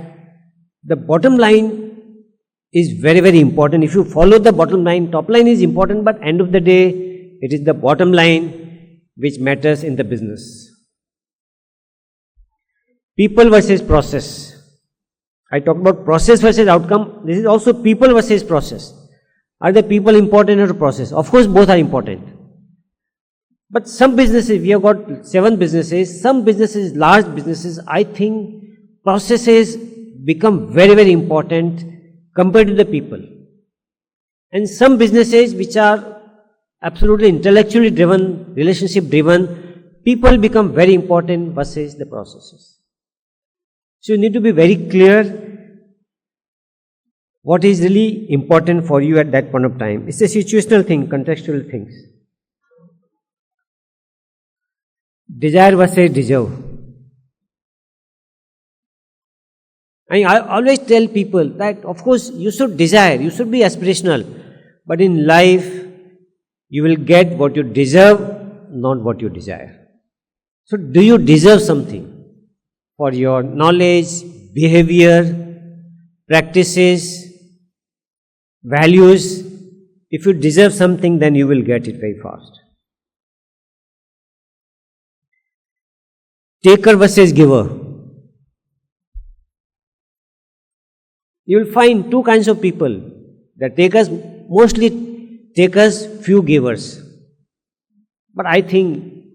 the bottom line is very, very important. If you follow the bottom line, top line is important, but end of the day, it is the bottom line which matters in the business. People versus process. I talked about process versus outcome. This is also people versus process. Are the people important or process? Of course, both are important. But some businesses, we have got 7 businesses, some businesses, large businesses, I think processes become very, very important compared to the people. And some businesses which are absolutely intellectually driven, relationship driven, people become very important versus the processes. So you need to be very clear what is really important for you at that point of time. It's a situational thing, contextual things. Desire versus deserve. I always tell people that of course you should desire, you should be aspirational, but in life you will get what you deserve, not what you desire. So do you deserve something for your knowledge, behavior, practices, values? If you deserve something, then you will get it very fast. Taker versus giver. You will find 2 kinds of people. The takers, mostly takers, few givers. But I think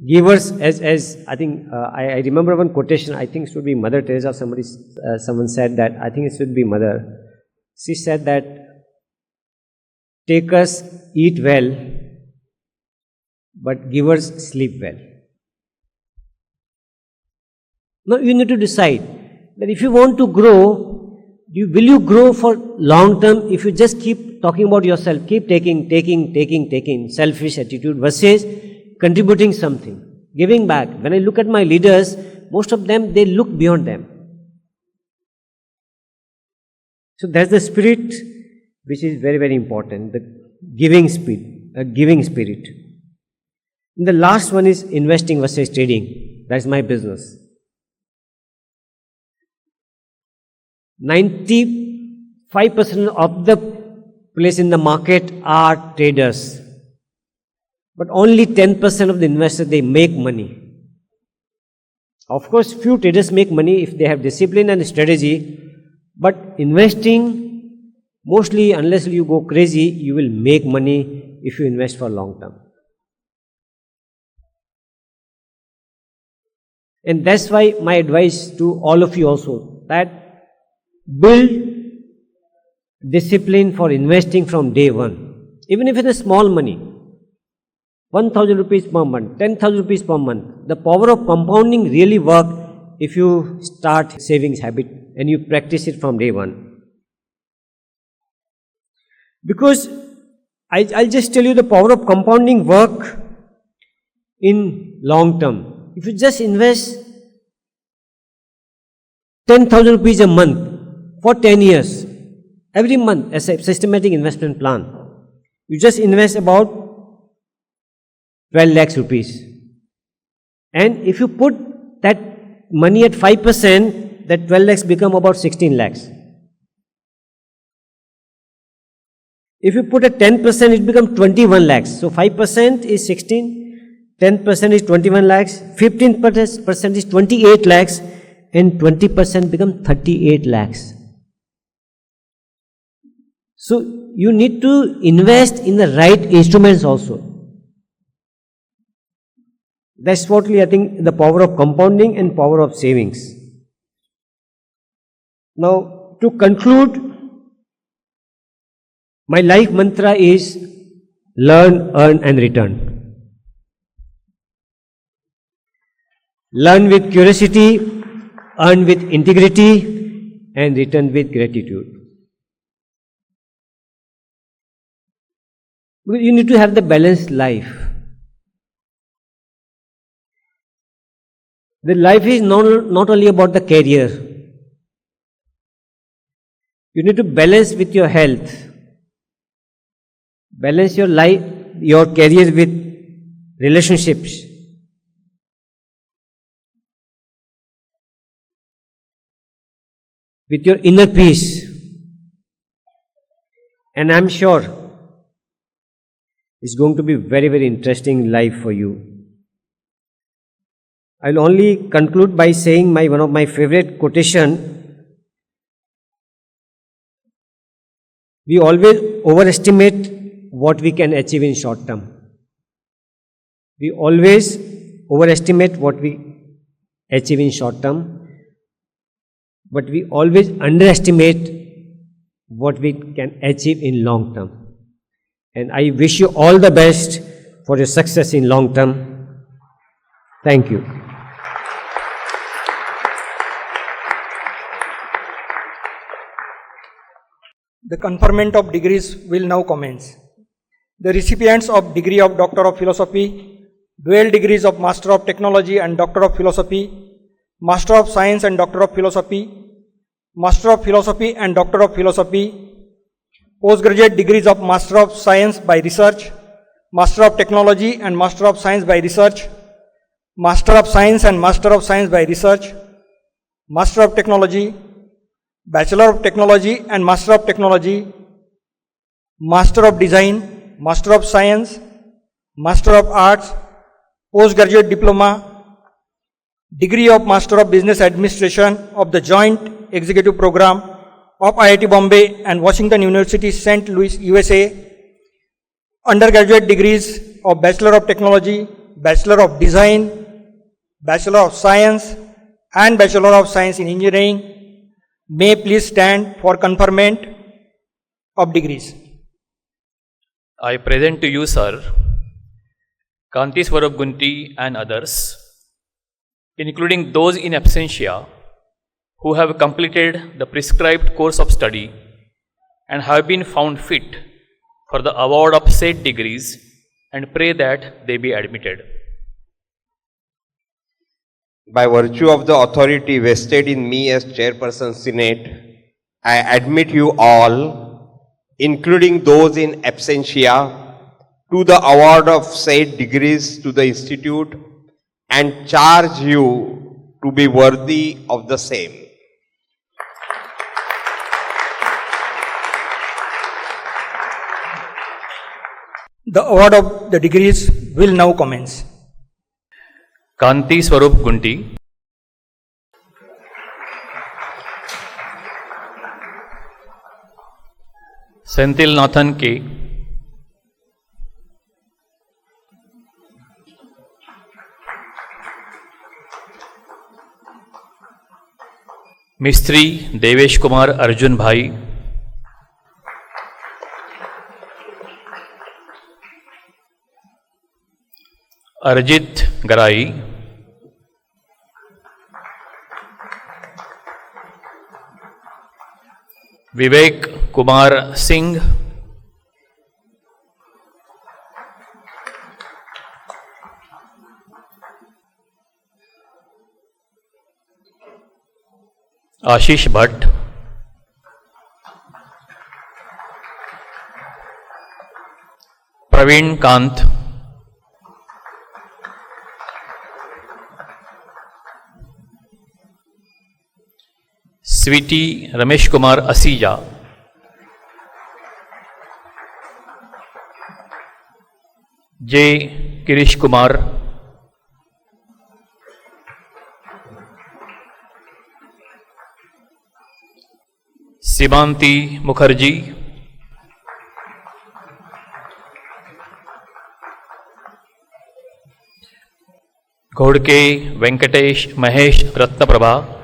givers, as I think, I remember one quotation, I think it should be Mother Teresa, someone said that, I think it should be Mother. She said that, takers eat well, but givers sleep well. Now you need to decide that if you want to grow, will you grow for long term if you just keep talking about yourself, keep taking, selfish attitude versus contributing something, giving back. When I look at my leaders, most of them, they look beyond them. So that's the spirit which is very, very important, the giving spirit. And the last one is investing versus trading. That's my business. 95% of the place in the market are traders. But only 10% of the investors, they make money. Of course, few traders make money if they have discipline and strategy. But investing, mostly unless you go crazy, you will make money if you invest for long term. And that's why my advice to all of you also, that build discipline for investing from day one. Even if it is small money, 1,000 rupees per month, 10,000 rupees per month, the power of compounding really works if you start savings habit and you practice it from day one. Because I'll just tell you the power of compounding work in long term. If you just invest 10,000 rupees a month for 10 years, every month as a systematic investment plan, you just invest about 12 lakhs rupees. And if you put that money at 5%, that 12 lakhs become about 16 lakhs. If you put at 10%, it becomes 21 lakhs. So 5% is 16, 10% is 21 lakhs, 15% is 28 lakhs, and 20% become 38 lakhs. So you need to invest in the right instruments also. That's what I think the power of compounding and power of savings. Now, to conclude, my life mantra is learn, earn and return. Learn with curiosity, earn with integrity and return with gratitude. You need to have the balanced life. The life is not only about the career. You need to balance with your health. Balance your life, your career with relationships. With your inner peace. And I'm sure it's going to be very, very interesting life for you. I'll only conclude by saying one of my favorite quotation. We always overestimate what we can achieve in short term. We always overestimate what we achieve in short term, but we always underestimate what we can achieve in long term. And I wish you all the best for your success in long term. Thank you. The conferment of degrees will now commence. The recipients of degree of Doctor of Philosophy, dual degrees of Master of Technology and Doctor of Philosophy, Master of Science and Doctor of Philosophy, Master of Philosophy and Doctor of Philosophy, postgraduate degrees of Master of Science by Research, Master of Technology and Master of Science by Research, Master of Science and Master of Science by Research, Master of Technology, Bachelor of Technology and Master of Technology, Master of Design, Master of Science, Master of Arts, Postgraduate Diploma, Degree of Master of Business Administration of the Joint Executive Program of IIT Bombay and Washington University, St. Louis, USA, undergraduate degrees of Bachelor of Technology, Bachelor of Design, Bachelor of Science and Bachelor of Science in Engineering may please stand for conferment of degrees. I present to you, sir, Kanti Swarup Gunti and others, including those in absentia who have completed the prescribed course of study and have been found fit for the award of said degrees, and pray that they be admitted. By virtue of the authority vested in me as Chairperson Senate, I admit you all, including those in absentia, to the award of said degrees to the Institute and charge you to be worthy of the same. The award of the degrees will now commence. Kanti Swarup Gunti, Senthil Nathan K, Mistri Devesh Kumar Arjun Bhai, Arjit Garai, Vivek Kumar Singh, Ashish Bhatt, Praveen Kant, Sweetie Ramesh Kumar Asija, J. Kirish Kumar, Simanti Mukherjee, Ghodke Venkatesh Mahesh Ratnaprabha,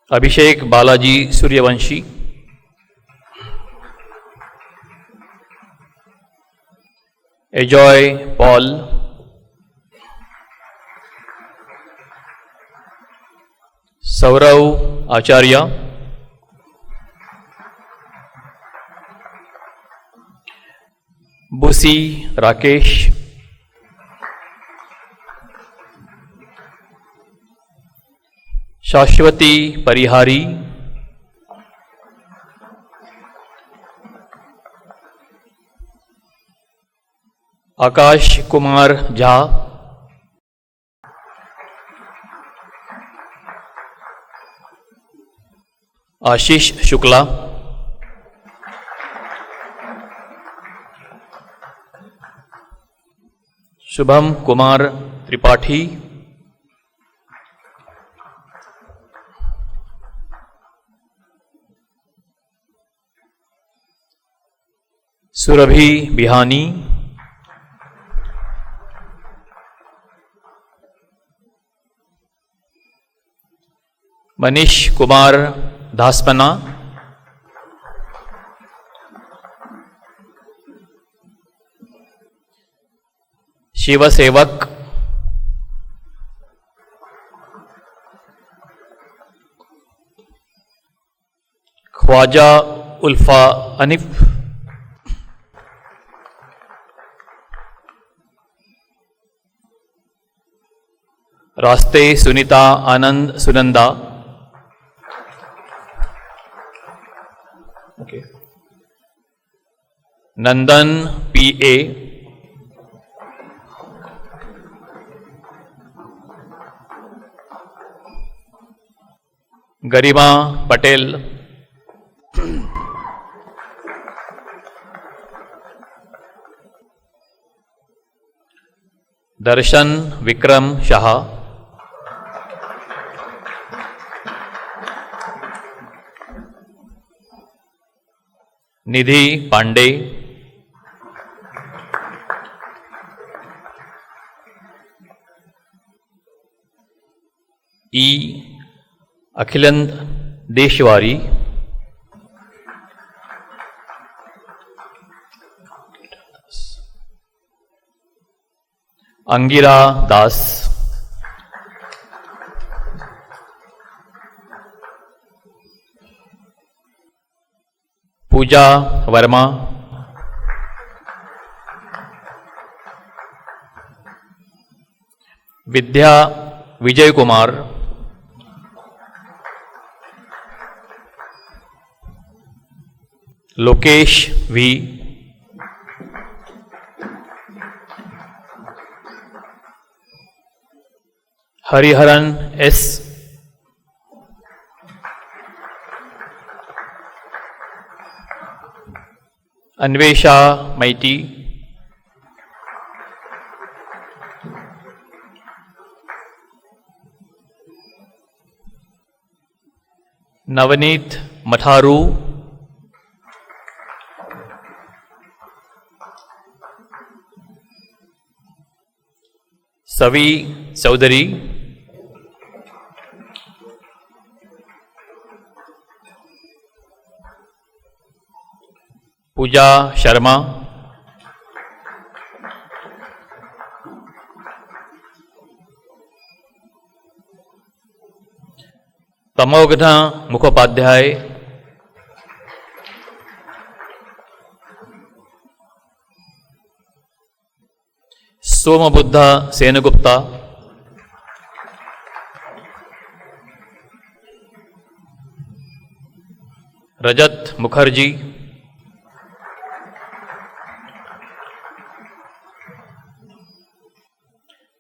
Abhishek Balaji Suryavanshi, Ajoy Paul, Saurav Acharya, Busi Rakesh, Shashwati Parihari, Akash Kumar Jha, Ashish Shukla, Shubham Kumar Tripathi, Surabhi Bihani, Manish Kumar Daspana, Shiva Sevak, Khwaja Ulfa Anif, Raste Sunita Anand Sunanda, okay. Nandan P.A., Garima Patel, Darshan Vikram Shah, Nidhi Pandey, E Akhiland Deshwari, Angira Das, Pooja Verma, Vidya Vijay Kumar, Lokesh V, Hariharan S, Anvesha Maity, Navneet Matharu, Savi Chaudhary, Pooja Sharma, Tamoghna Mukhopadhyay, Sombuddha Sengupta, Rajat Mukherjee,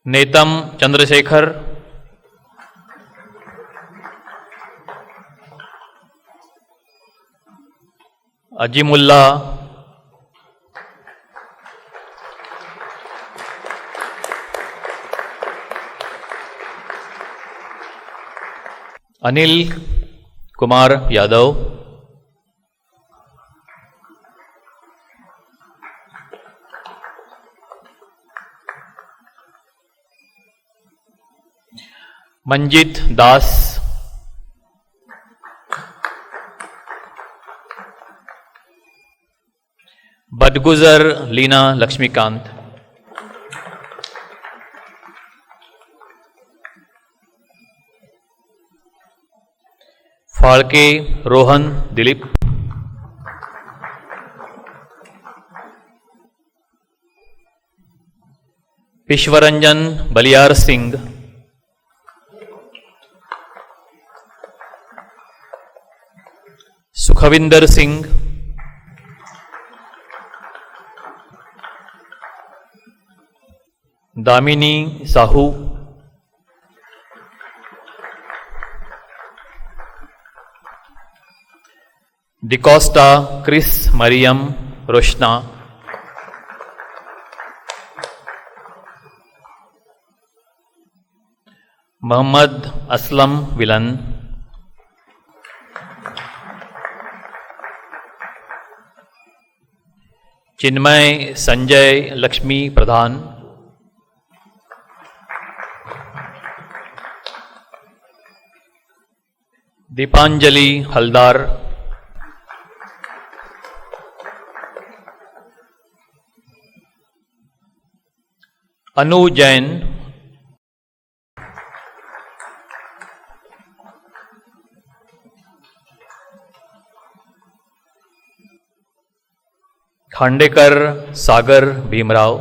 Netam Chandrashekhar, Azimulla, Anil Kumar Yadav, Manjit Das, Badgujar Leena Laxmikant, Phalke Rohan Dilip, Vishwaranjan Baliyar Singh, Sukhwinder Singh, Damini Sahu, D'Costa Chris Mariam Roshna, Mohammad Aslam Vilan, Chinmay Sanjay Lakshmi Pradhan, Deepanjali Haldar, Anu Jain, Khandekar Sagar Bhimrao,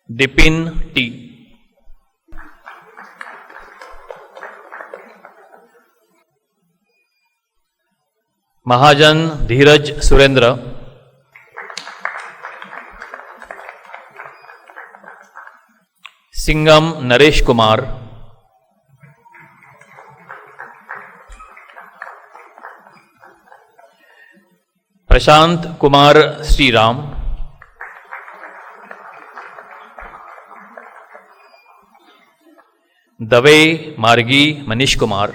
Dipin T, महाजन धीरज सुरेंद्र, सिंगम नरेश कुमार, प्रशांत कुमार श्रीराम, दवे मार्गी Manish Kumar,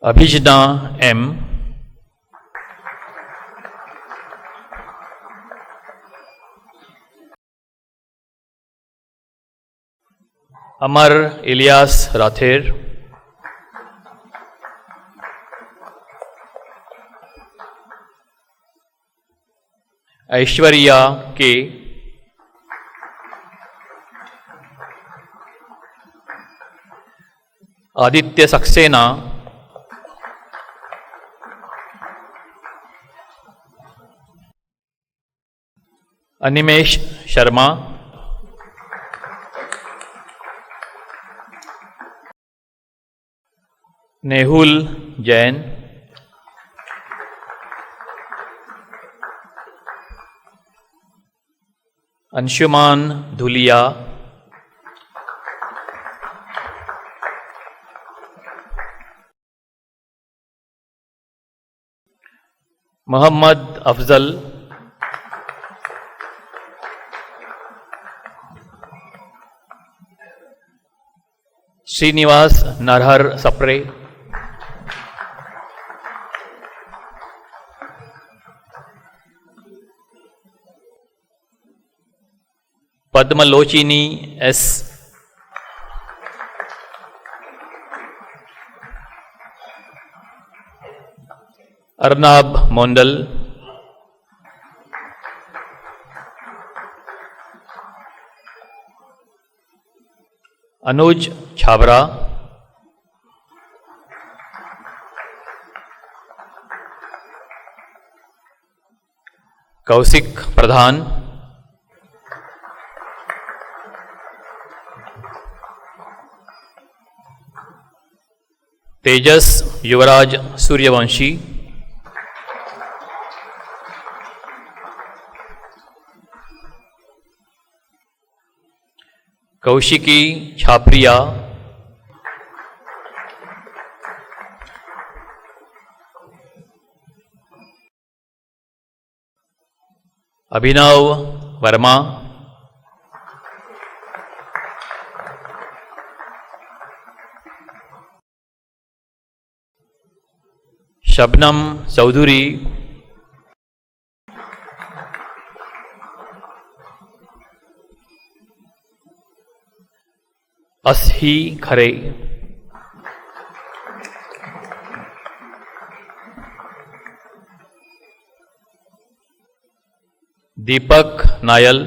अभिजना M, Amar Ilyas Rather, Aishwarya K, Aditya Saxena, Animesh Sharma, Nehul Jain, Anshuman Dhulia, Mohammad Afzal, Shrinivas Narhar Sapre, Padmalochini S, Arnab Mondal, Anuj Chhabra, Kaushik Pradhan, Tejas Yuvraj Suryavanshi, Kaushiki Chhaparia, Abhinav Verma, Shabnam Chaudhary, Asahi Khare, Deepak Nayal,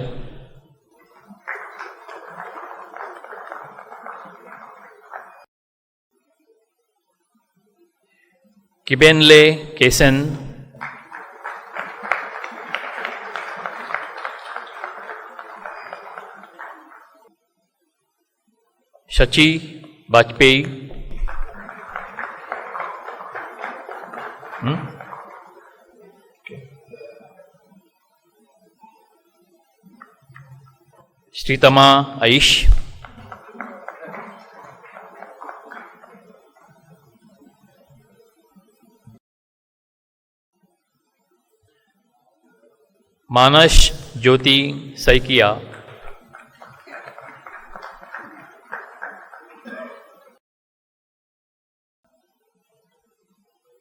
Kibenle Kesan, Shachi Vajpayee, Shritama Aich, Manas Jyoti Saikia,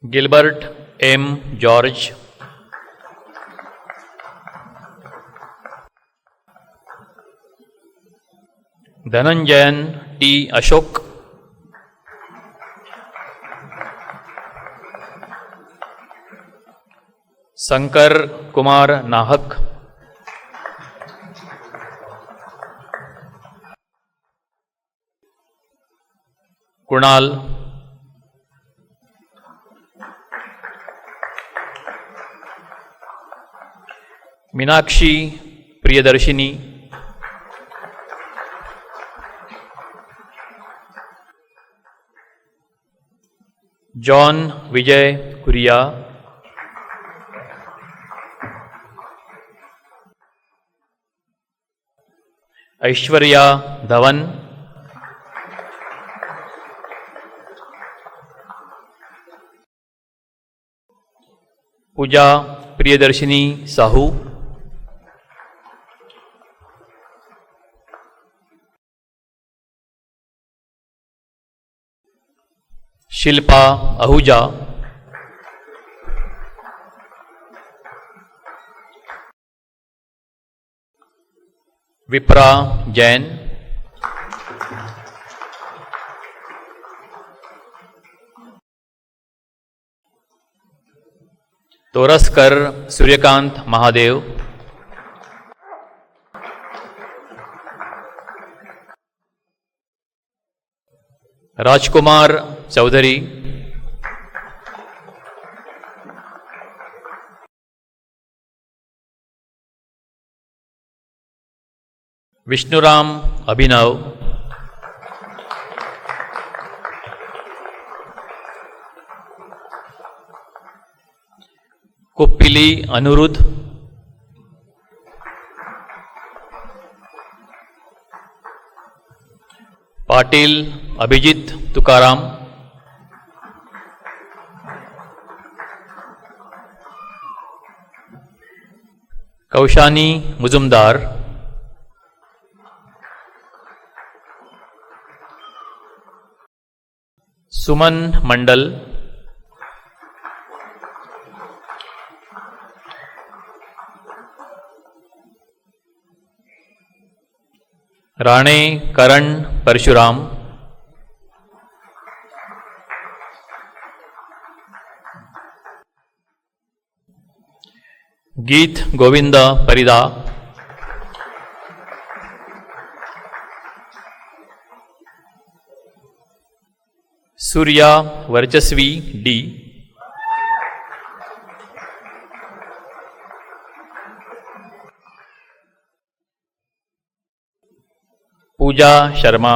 Gilbert M George, Dhananjayan T Ashok, Shankar Kumar Nahak, Kunal, Meenakshi Priyadarshini, John Vijay Kuriya, Aishwarya Dhawan, Puja Priyadarshini Sahu, Shilpa Ahuja, Vipra Jain, Toraskar Suryakant Mahadev, Rajkumar Chaudhary, Bishnuram Abhinav, कुप्पिली Anuruddh, Patil Abhijit Tukaram, Kaushani Mujumdar, Suman Mandal, Rane Karan Parshuram, Geet Govind Parida, Surya Varchasvi D, Pooja Sharma,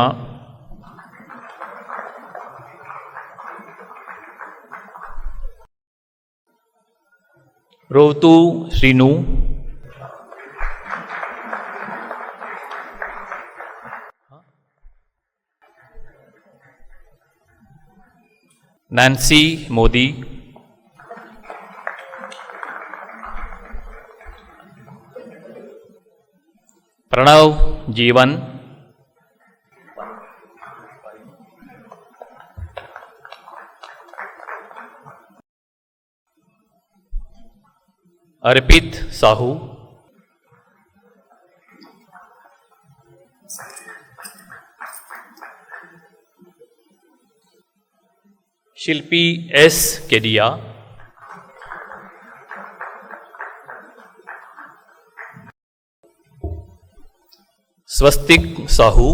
Rotu Srinu, Nancy Modi, Pranav Jeevan, Arpit Sahu, Shilpi S Kedia, Swastik Sahu,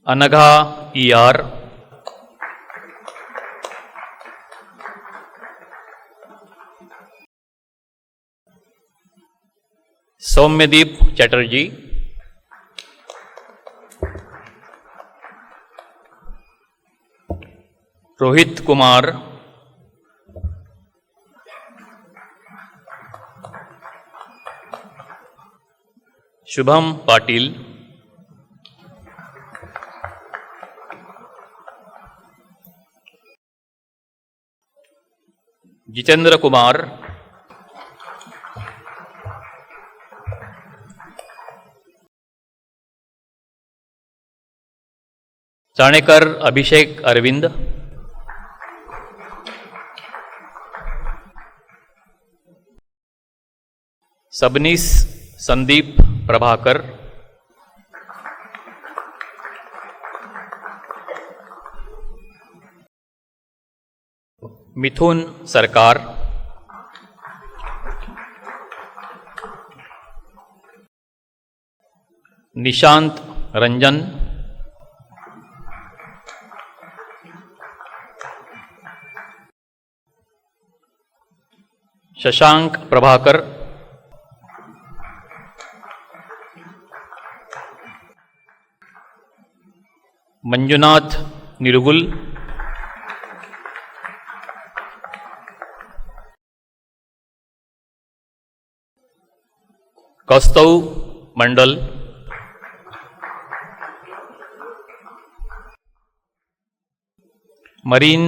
Anagha E R, Saumyadeep Chatterjee, Rohit Kumar, Shubham Patil, Jitendra Kumar, Chanekar Abhishek Arvind, Sabnis Sandeep Prabhakar, Mithun Sarkar, Nishant Ranjan, Shashank Prabhakar, Manjunath Nirugul, Kaustav Mandal, Marine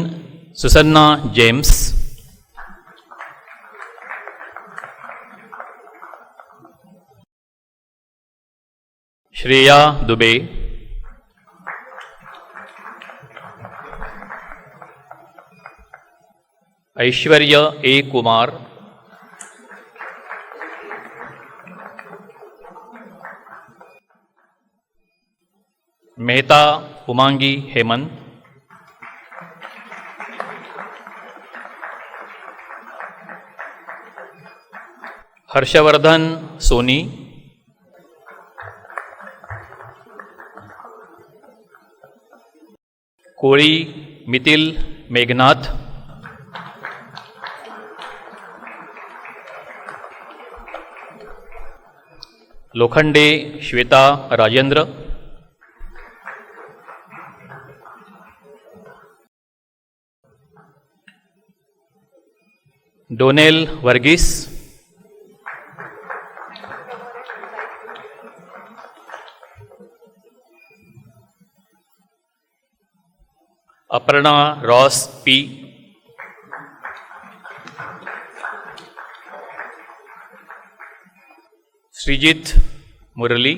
Susanna James, Shreya Dubey, Aishwarya A Kumar, Mehta Umangi Hemant, Harshvardhan Soni, Koli Mitil Meghnath, Lokhande Shweta Rajendra, Donnell Varghese, Aparna Ross P, Sreejith Murali,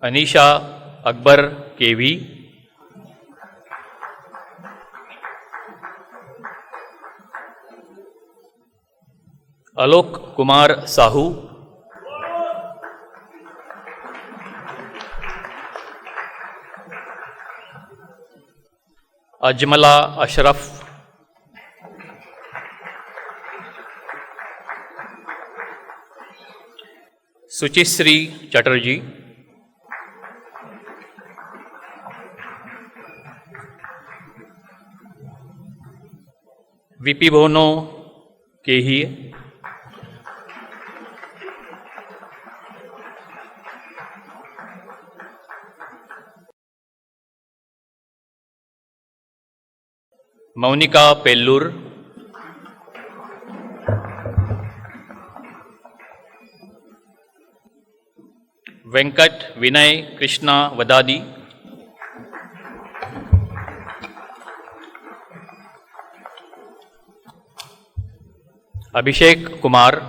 Anisha Akbar KV, Alok Kumar Sahu, अजमला Ashraf, सुचिश्री Chatterjee, VP भोनो केही, मौनिका पेल्लूर, वेंकट विनय कृष्णा वदादी, अभिषेक कुमार,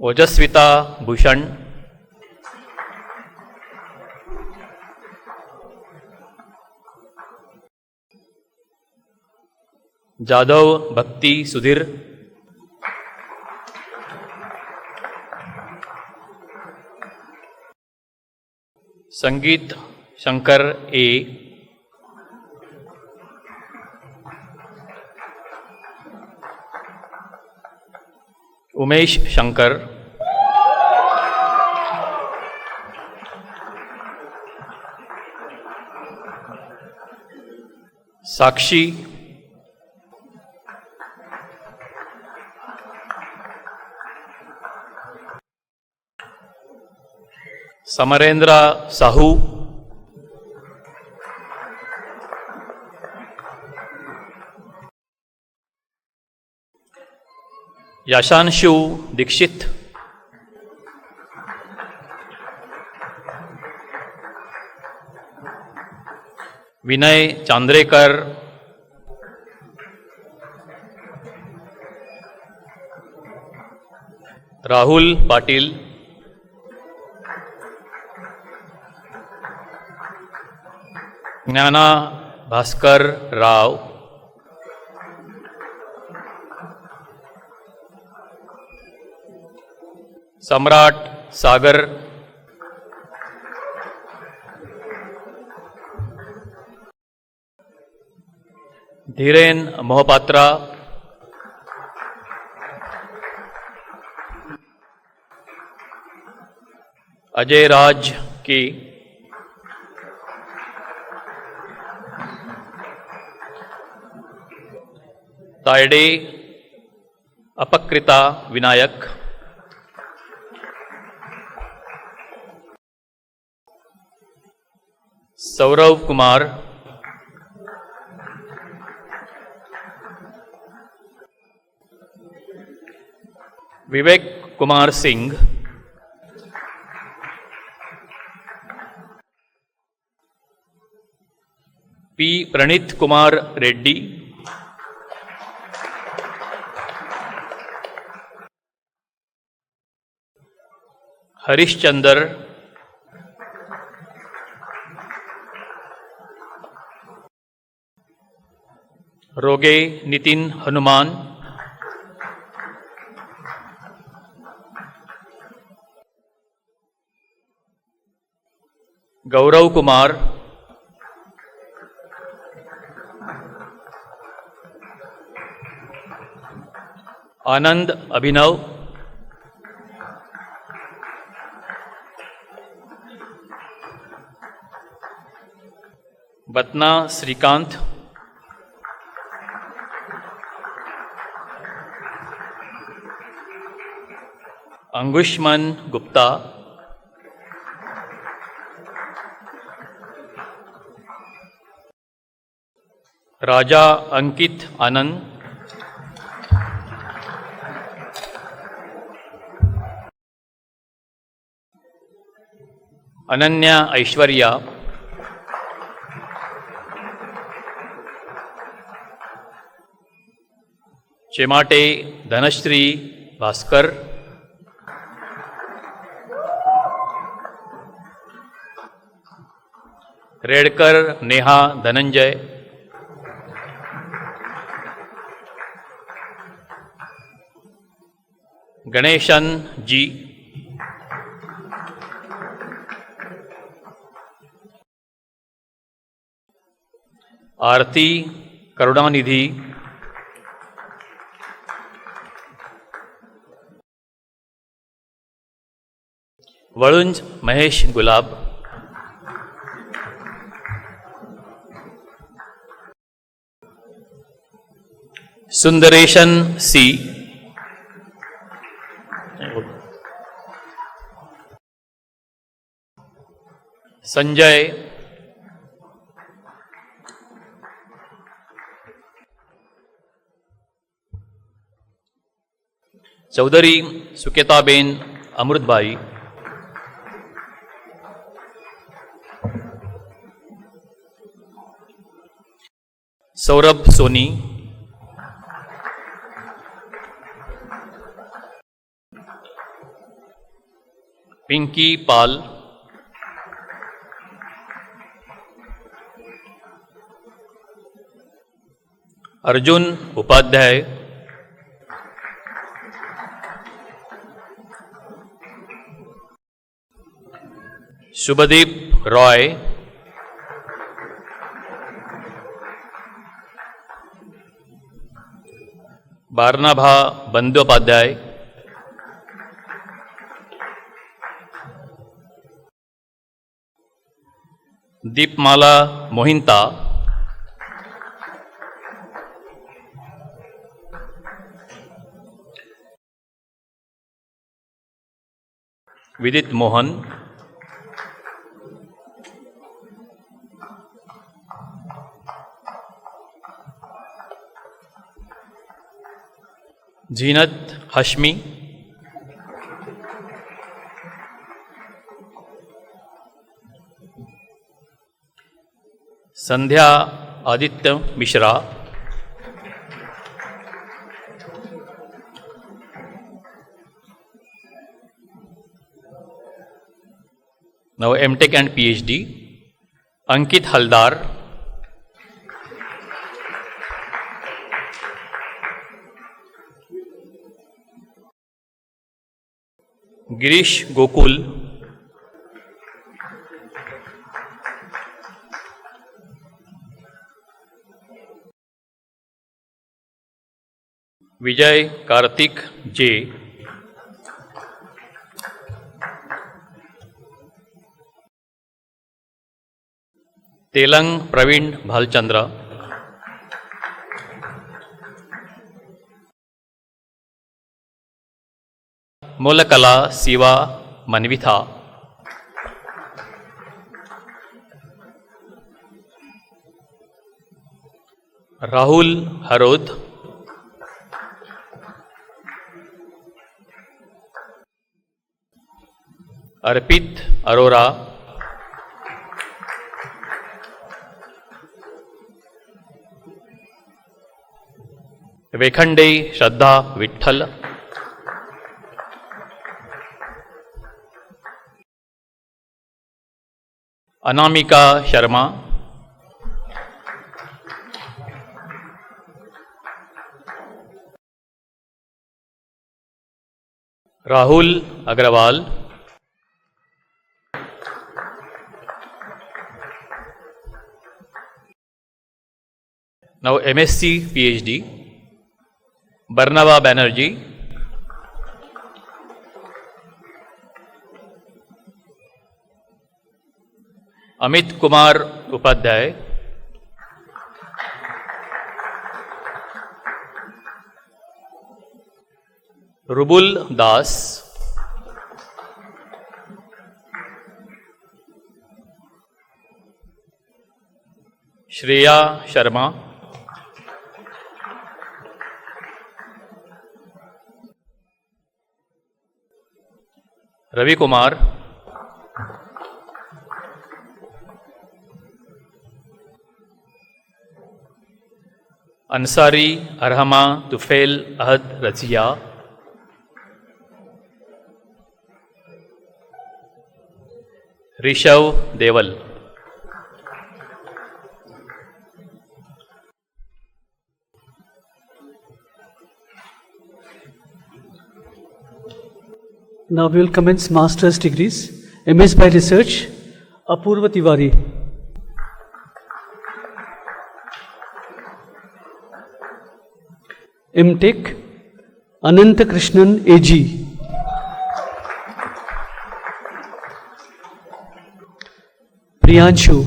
ओजस्विता भूषण, जाधव भक्ति सुधीर, संगीत शंकर ए, उमेश शंकर, साक्षी, समरेंद्र साहू, यशांशु दीक्षित, विनय चांद्रेकर, राहुल पाटील, ज्ञाना भास्कर राव, सम्राट सागर, धीरेन मोहपात्रा, अजय राज के, Tayade अपकृता Vinayak, Saurav Kumar, Vivek Kumar Singh, P. Pranit Kumar Reddy, Harish Chandar, Roge Nitin Hanuman, Gaurav Kumar, Anand Abhinav, Batna Srikanth, Angushman Gupta, Raja Ankit Anand, Ananya Aishwarya, Chemate Dhanashri Bhaskar, Redkar Neha Dhananjay, Ganeshan G, Aarti Karunanidhi, Varunj Mahesh Gulab, Sundareshan C, Sanjay, Chaudhary सुकेताबेन Amritbai, Saurabh Soni, Pinky पाल, अर्जुन उपाध्याय, शुभदीप रॉय, बारनाभा बंदोपाध्याय, दीपमाला मोहिंता, विदित मोहन, जीनत हशमी, संध्या Aditya Mishra, now MTech and PhD, Ankit Haldar, Girish Gokul, Vijay Karthik J, Telang Praveen Bhalchandra, Molakala Siva Manvitha, Rahul Harod, Arpit Arora, Wekhande Shraddha Vitthal, Anamika Sharma, Rahul Agarwal, now MSc PhD, Barnava Banerjee, Amit Kumar Upadhyay, Rubul Das, Shreya Sharma, Ravi Kumar, Ansari अरहमा Tufail Ahad Razia, Rishav Deval, Now we will commence master's degrees. MS by Research, Apurva Tiwari. MTech, Ananta Krishnan AG. Priyanshu.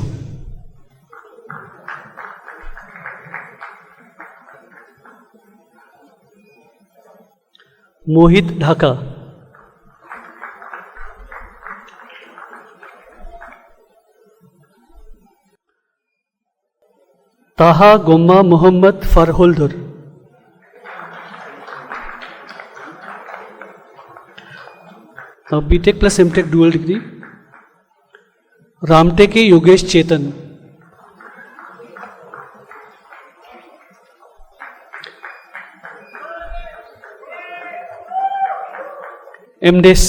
Mohit Dhaka. Taha Gomma Muhammad Farholder. Now BTech plus MTech dual degree. Ramtech Yogesh Chetan. MDes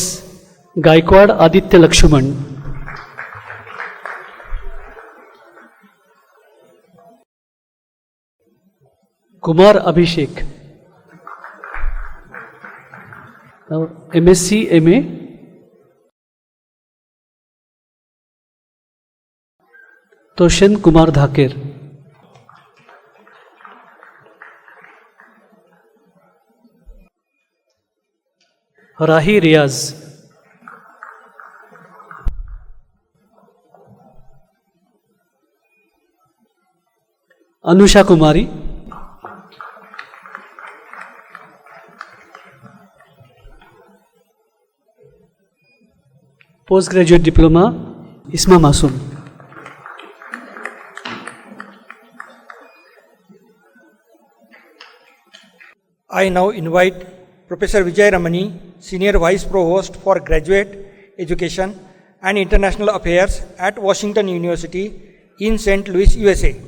Gaikwad Aditya Lakshman. Kumar Abhishek. Now MSc MA. Toshan Kumar Dhaker. Rahi Riaz. Anusha Kumari. Postgraduate Diploma, Isma Masoom. I now invite Professor Vijay Ramani, Senior Vice Provost for Graduate Education and International Affairs at Washington University in St. Louis, USA,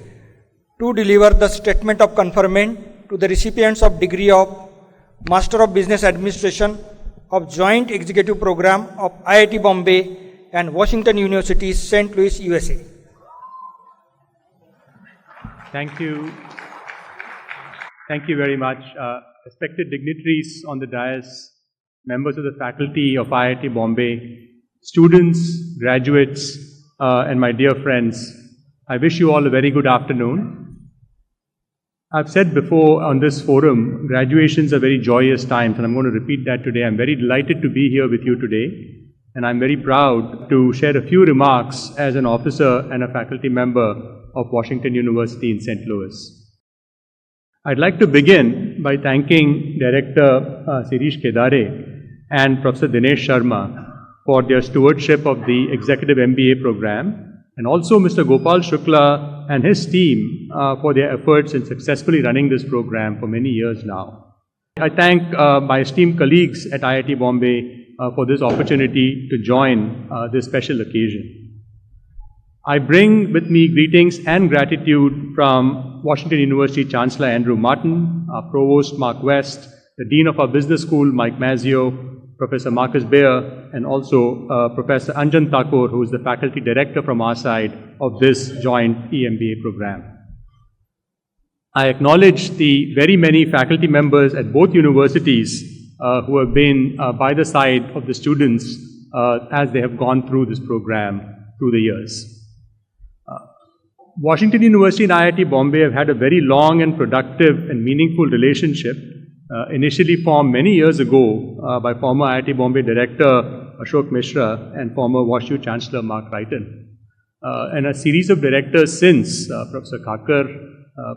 to deliver the statement of conferment to the recipients of degree of Master of Business Administration of Joint Executive Program of IIT Bombay and Washington University, St. Louis, USA. Thank you. Thank you very much. Respected dignitaries on the dais, members of the faculty of IIT Bombay, students, graduates, and my dear friends, I wish you all a very good afternoon. I've said before on this forum, graduations are very joyous times, and I'm going to repeat that today. I'm very delighted to be here with you today, and I'm very proud to share a few remarks as an officer and a faculty member of Washington University in St. Louis. I'd like to begin by thanking Director Sirish Kedare and Professor Dinesh Sharma for their stewardship of the Executive MBA program, and also Mr. Gopal Shukla and his team for their efforts in successfully running this program for many years now. I thank my esteemed colleagues at IIT Bombay for this opportunity to join this special occasion. I bring with me greetings and gratitude from Washington University Chancellor Andrew Martin, our Provost Mark West, the Dean of our Business School Mike Mazzio, Professor Marcus Baer, and also Professor Anjan Thakur, who is the Faculty Director from our side of this joint EMBA program. I acknowledge the very many faculty members at both universities who have been by the side of the students as they have gone through this program through the years. Washington University and IIT Bombay have had a very long and productive and meaningful relationship, initially formed many years ago by former IIT Bombay Director Ashok Mishra and former WashU Chancellor Mark Wrighton. And a series of directors since, Professor Khakar,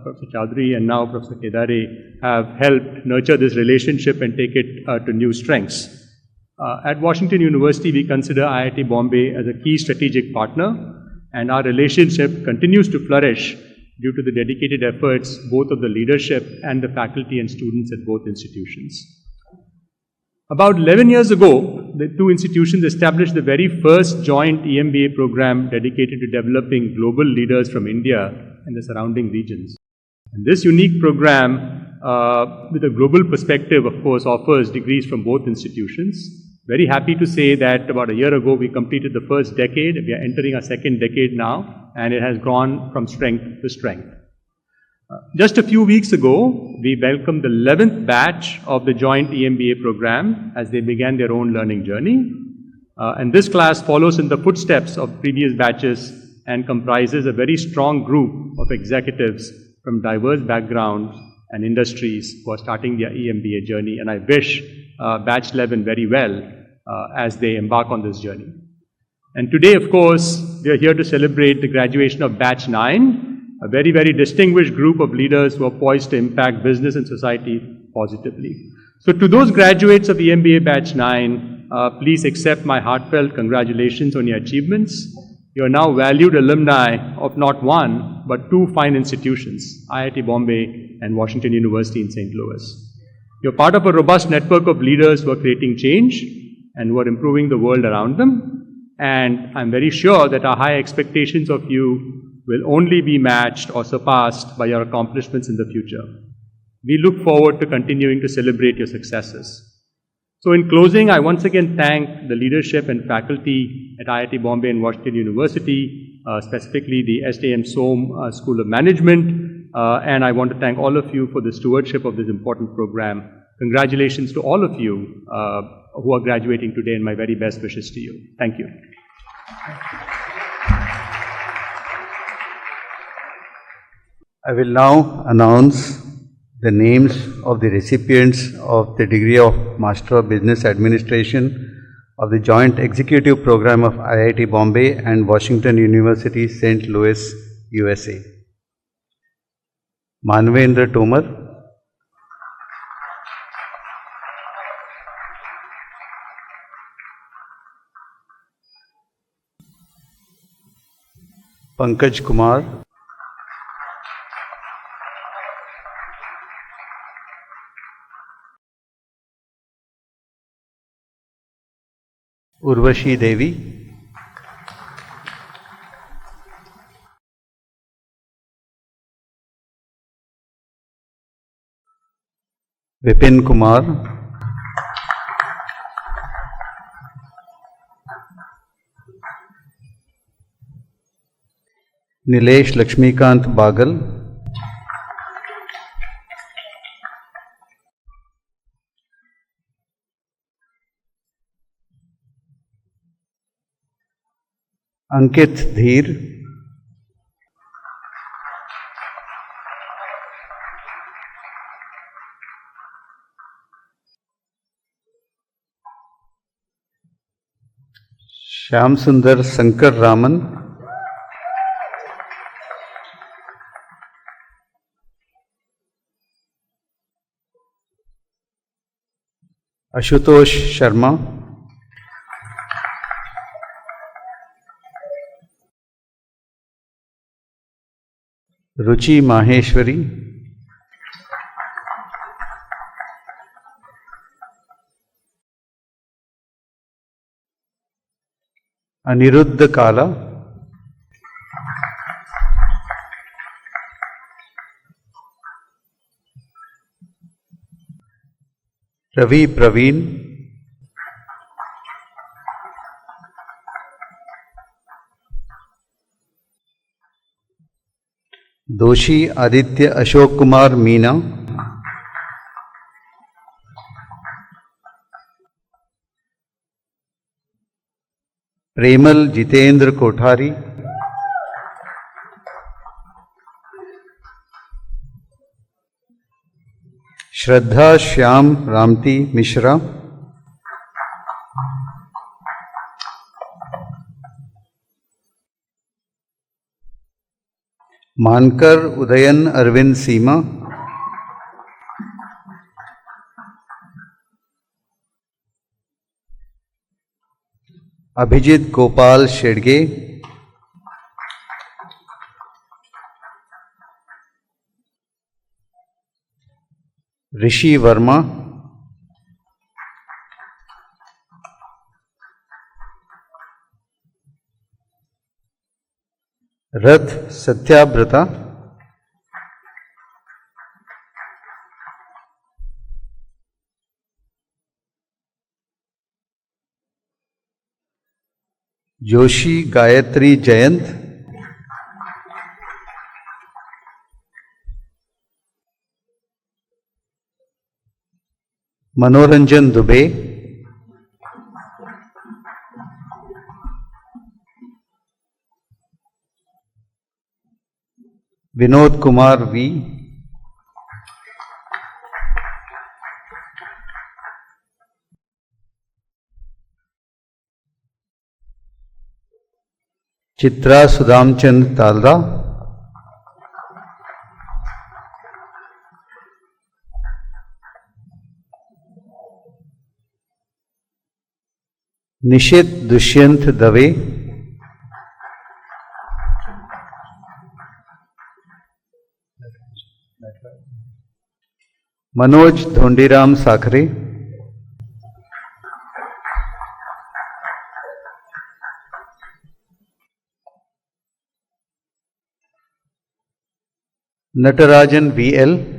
Professor Chaudhary, and now Professor Kedare, have helped nurture this relationship and take it to new strengths. At Washington University, we consider IIT Bombay as a key strategic partner, and our relationship continues to flourish due to the dedicated efforts both of the leadership and the faculty and students at both institutions. About 11 years ago, the two institutions established the very first joint EMBA program dedicated to developing global leaders from India and the surrounding regions. And this unique program, with a global perspective, of course, offers degrees from both institutions. Very happy to say that about a year ago, we completed the first decade. We are entering our second decade now, and it has gone from strength to strength. Just a few weeks ago, we welcomed the 11th batch of the joint EMBA program as they began their own learning journey. And this class follows in the footsteps of previous batches and comprises a very strong group of executives from diverse backgrounds and industries who are starting their EMBA journey. And I wish batch 11 very well as they embark on this journey. And today, of course, we are here to celebrate the graduation of batch 9, a very, very distinguished group of leaders who are poised to impact business and society positively. So to those graduates of EMBA batch 9, please accept my heartfelt congratulations on your achievements. You are now valued alumni of not one, but two fine institutions, IIT Bombay and Washington University in St. Louis. You're part of a robust network of leaders who are creating change and who are improving the world around them. And I'm very sure that our high expectations of you will only be matched or surpassed by your accomplishments in the future. We look forward to continuing to celebrate your successes. So in closing, I once again thank the leadership and faculty at IIT Bombay and Washington University, specifically the STM SOM School of Management, and I want to thank all of you for the stewardship of this important program. Congratulations to all of you who are graduating today, and my very best wishes to you. Thank you. I will now announce the names of the recipients of the degree of Master of Business Administration of the Joint Executive Program of IIT Bombay and Washington University, St. Louis, USA. Manvendra Tomar, Pankaj Kumar, Urvashi Devi, Vipin Kumar, Nilesh Lakshmikant Bagal, Ankit Dheer, Shyam Sundar Sankar Raman, Ashutosh Sharma, Ruchi Maheshwari, Aniruddha Kala, Ravi Praveen, Doshi Aditya Ashok Kumar Meena, Premal Jitendra Kothari, Shraddha Shyam Ramti Mishra, Mankar Udayan Arvind Seema, Abhijit Gopal Shedge, Rishi Verma, Rath Satyabrata, Joshi Gayatri Jayant, Manoranjan Dubey, Vinod Kumar V, Chitra Sudhamchand Talra, Nishit Dushyant Dave, Manoj Dhondiram Sakhre, Natarajan VL,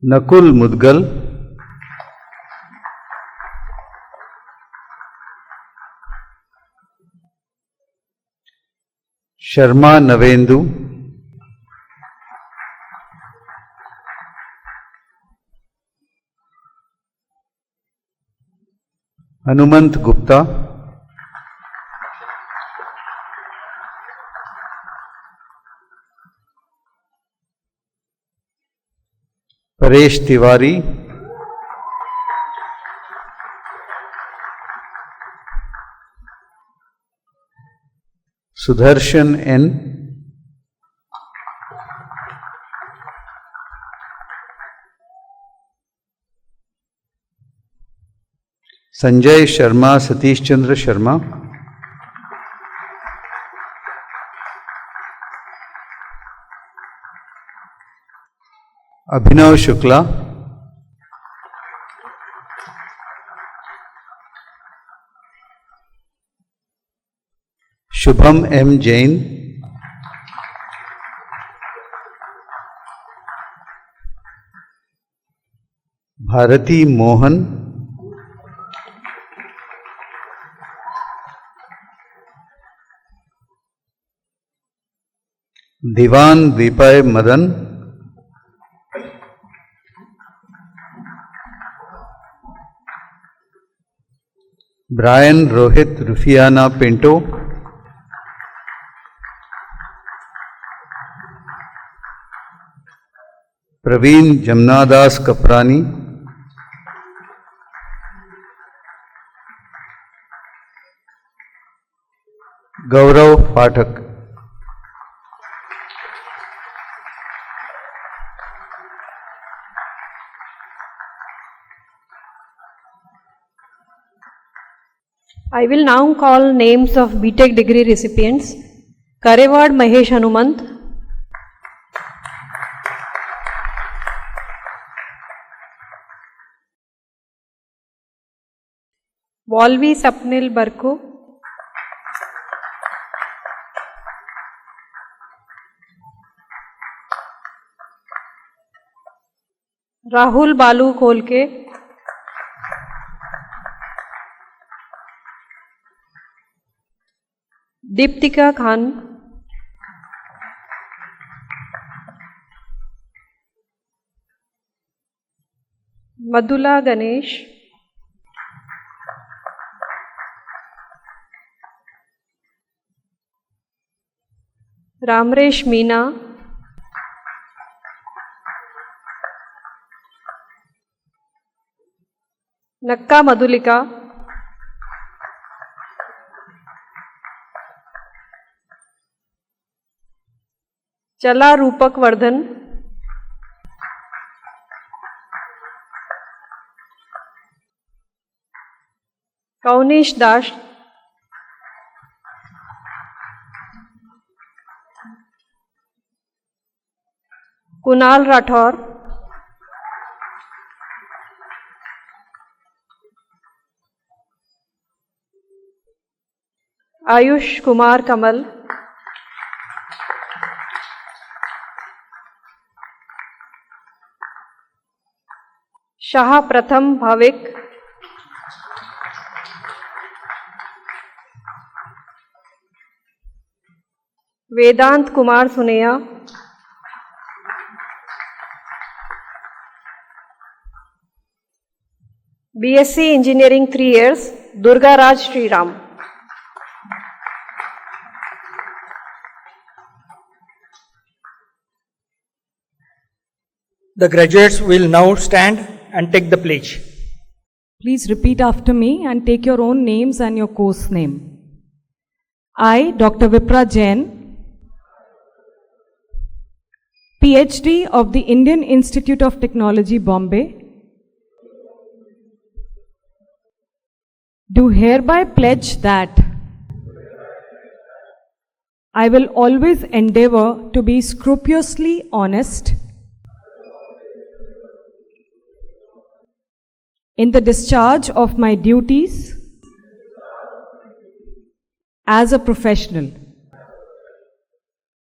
Nakul Mudgal, Sharma Navendu, Hanumant Gupta, Paresh Tiwari, Sudarshan N, Sanjay Sharma Satish Chandra Sharma, Abhinav Shukla, Shubham M. Jain, Bharati Mohan, Divan Vipay Madan, Brian Rohit Rufiana Pinto, Praveen Jamnadas Kaprani, Gaurav Pathak. I will now call names of BTech degree recipients. Karewad Mahesh Hanumant, Walvi Sapnil Barku, Rahul बालू खोलके, दीप्तिका खान, मधुला गणेश, रामरेश मीना, नक्का मधुलिका, चला रूपक वर्धन, कौनिश दास, कुणाल राठौर, आयुष कुमार कमल, शाह प्रथम भाविक, वेदांत Kumar सुनेया, BSc Engineering 3 years, Durga Raj Sriram. The graduates will now stand and take the pledge. Please repeat after me and take your own names and your course name. I, Dr. Vipra Jain, PhD of the Indian Institute of Technology, Bombay, do hereby pledge that I will always endeavor to be scrupulously honest in the discharge of my duties as a professional.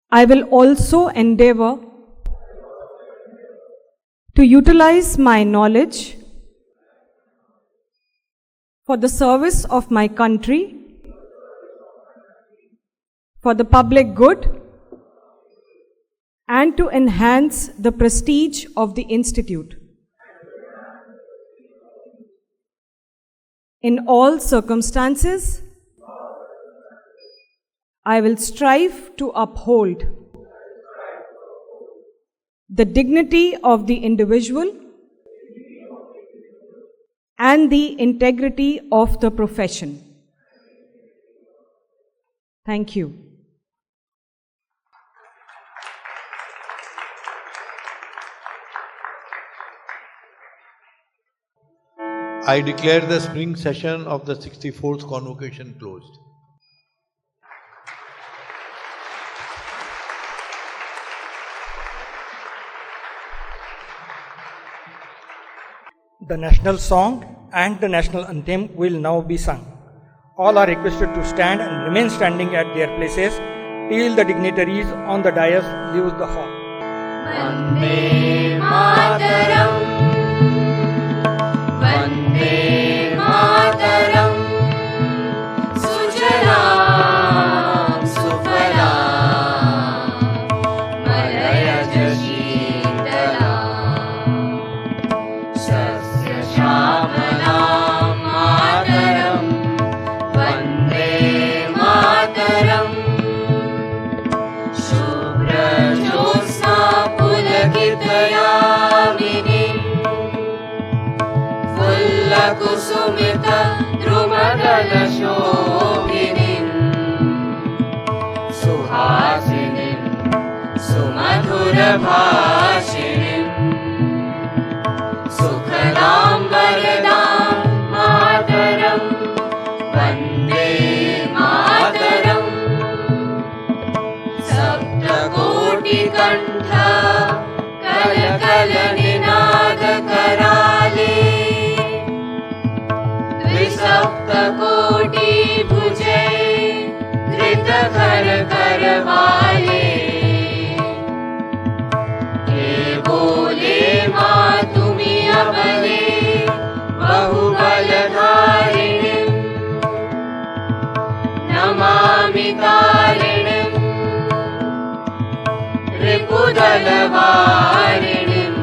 I will also endeavor to utilize my knowledge for the service of my country, for the public good, and to enhance the prestige of the Institute. In all circumstances, I will strive to uphold the dignity of the individual and the integrity of the profession. Thank you. I declare the spring session of the 64th Convocation closed. The national song and the national anthem will now be sung. All are requested to stand and remain standing at their places till the dignitaries on the dais leave the hall. Vande Mataram, Vande Mataram, Sujalam Sufalam, Malayaj Sheetalam, Sasya Shamalam Mataram, Vande Mataram, Shubhra Jyotsna Pulakitayaminim, Fullakusumita Drumadala Shobhinim, Suhasinim Sumadhura Bhashinim, Sukhalam Varadam Mataram, Vande Mataram, Saptakoti Kantha Kala Kala Ninada Karale, Dvisaptakoti Bhuje Dhrita Kar Karvale, Ke bole ma tum रिपुदलवारिणीम्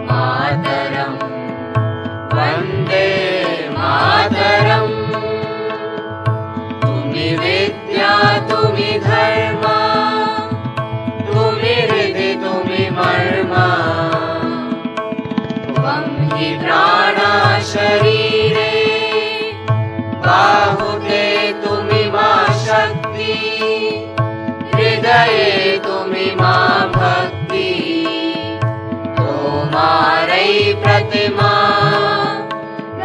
मातरम् वन्दे मातरम् तुमि विद्या तुमि धर्म तुमि हृदि तुमि मर्म त्वं हि प्राणा शरीरे बाहुते तुमि मा शक्ति हृदये तुमि मा भक्ति तोमारै प्रतिमा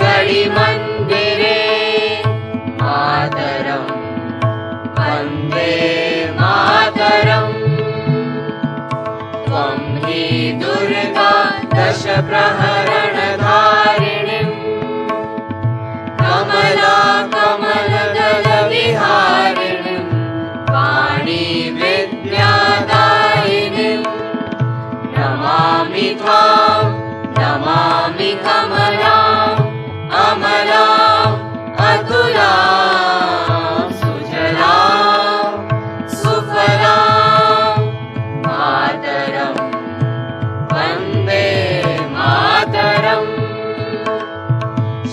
गणि मंदिरे मातरम् वन्दे मातरम् त्वं हि दुर्गा दश प्रहरणधारिणीम् कमला कमलदलविहारिणीम् वाणी विद्यादायिनीम् नमामि त्वां नमामि कमलाम् अमलाम् अतुलाम् सुजलाम् सुफलाम् मातरम् वन्दे मातरम्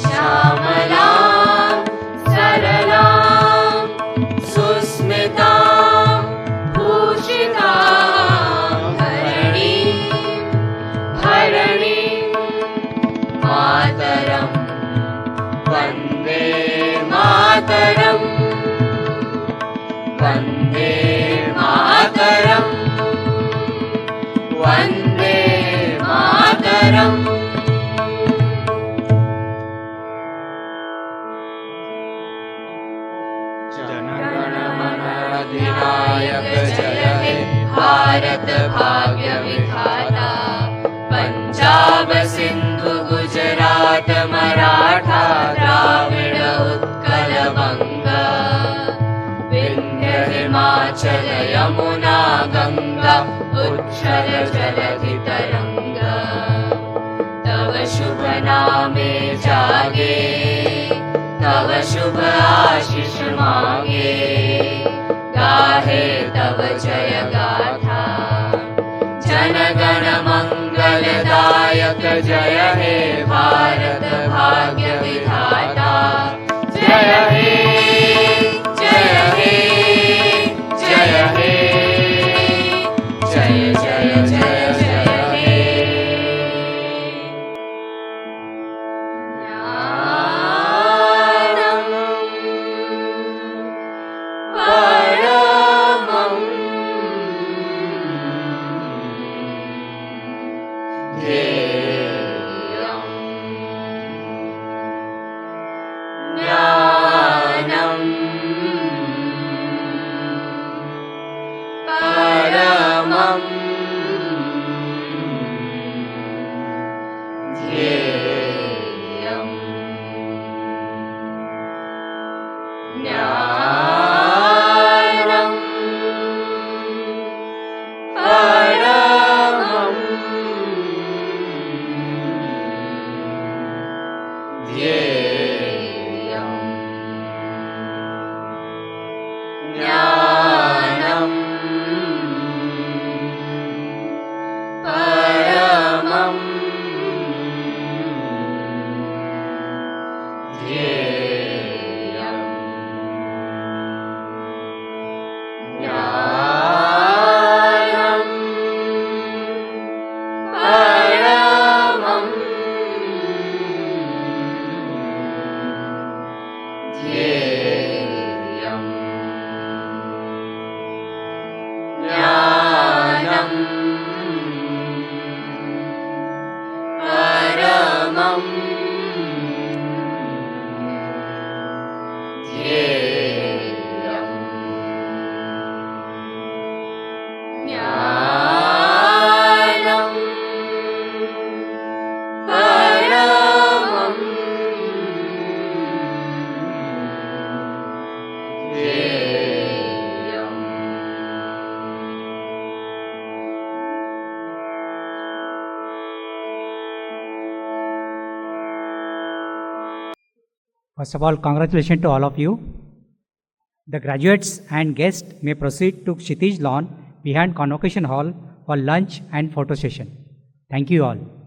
श्यामलाम् सरलाम् सुस्मिताम् भूषिताम् धरणीम् मातरम् वन्दे मातरम् वन्दे मातरम् वन्दे मातरम् जनगणमन अधिनायक जय हे भारत भाग्य विधाता पंजाब सिंधु गुजरात मराठा द्राविड उत्कल बंग विंध्य हिमाचल यमुना गंगा उच्छल जलधि तरंग तव शुभ नामे जागे तव शुभ आशीष मांगे गाहे तव जय गाथा जनगण मंगलदायक जय हे भारत भाग्य विधाता जय हे जय हे जय हे जय जय जय जय हे ज्ञानम् परमम् ध्येयम् ज्ञानम् परमम् ध्येयम् ज्ञानम् परमम् ध्येयम् ज्ञानम् परमम् ध्येयम् ज्ञानम् परमम् ध्येयम् ज्ञानम् परमम् ध्येयम् ज्ञानम् परमम् ध्येयम् First of all, congratulations to all of you. The graduates and guests may proceed to Kshitij lawn behind Convocation Hall for lunch and photo session. Thank you all.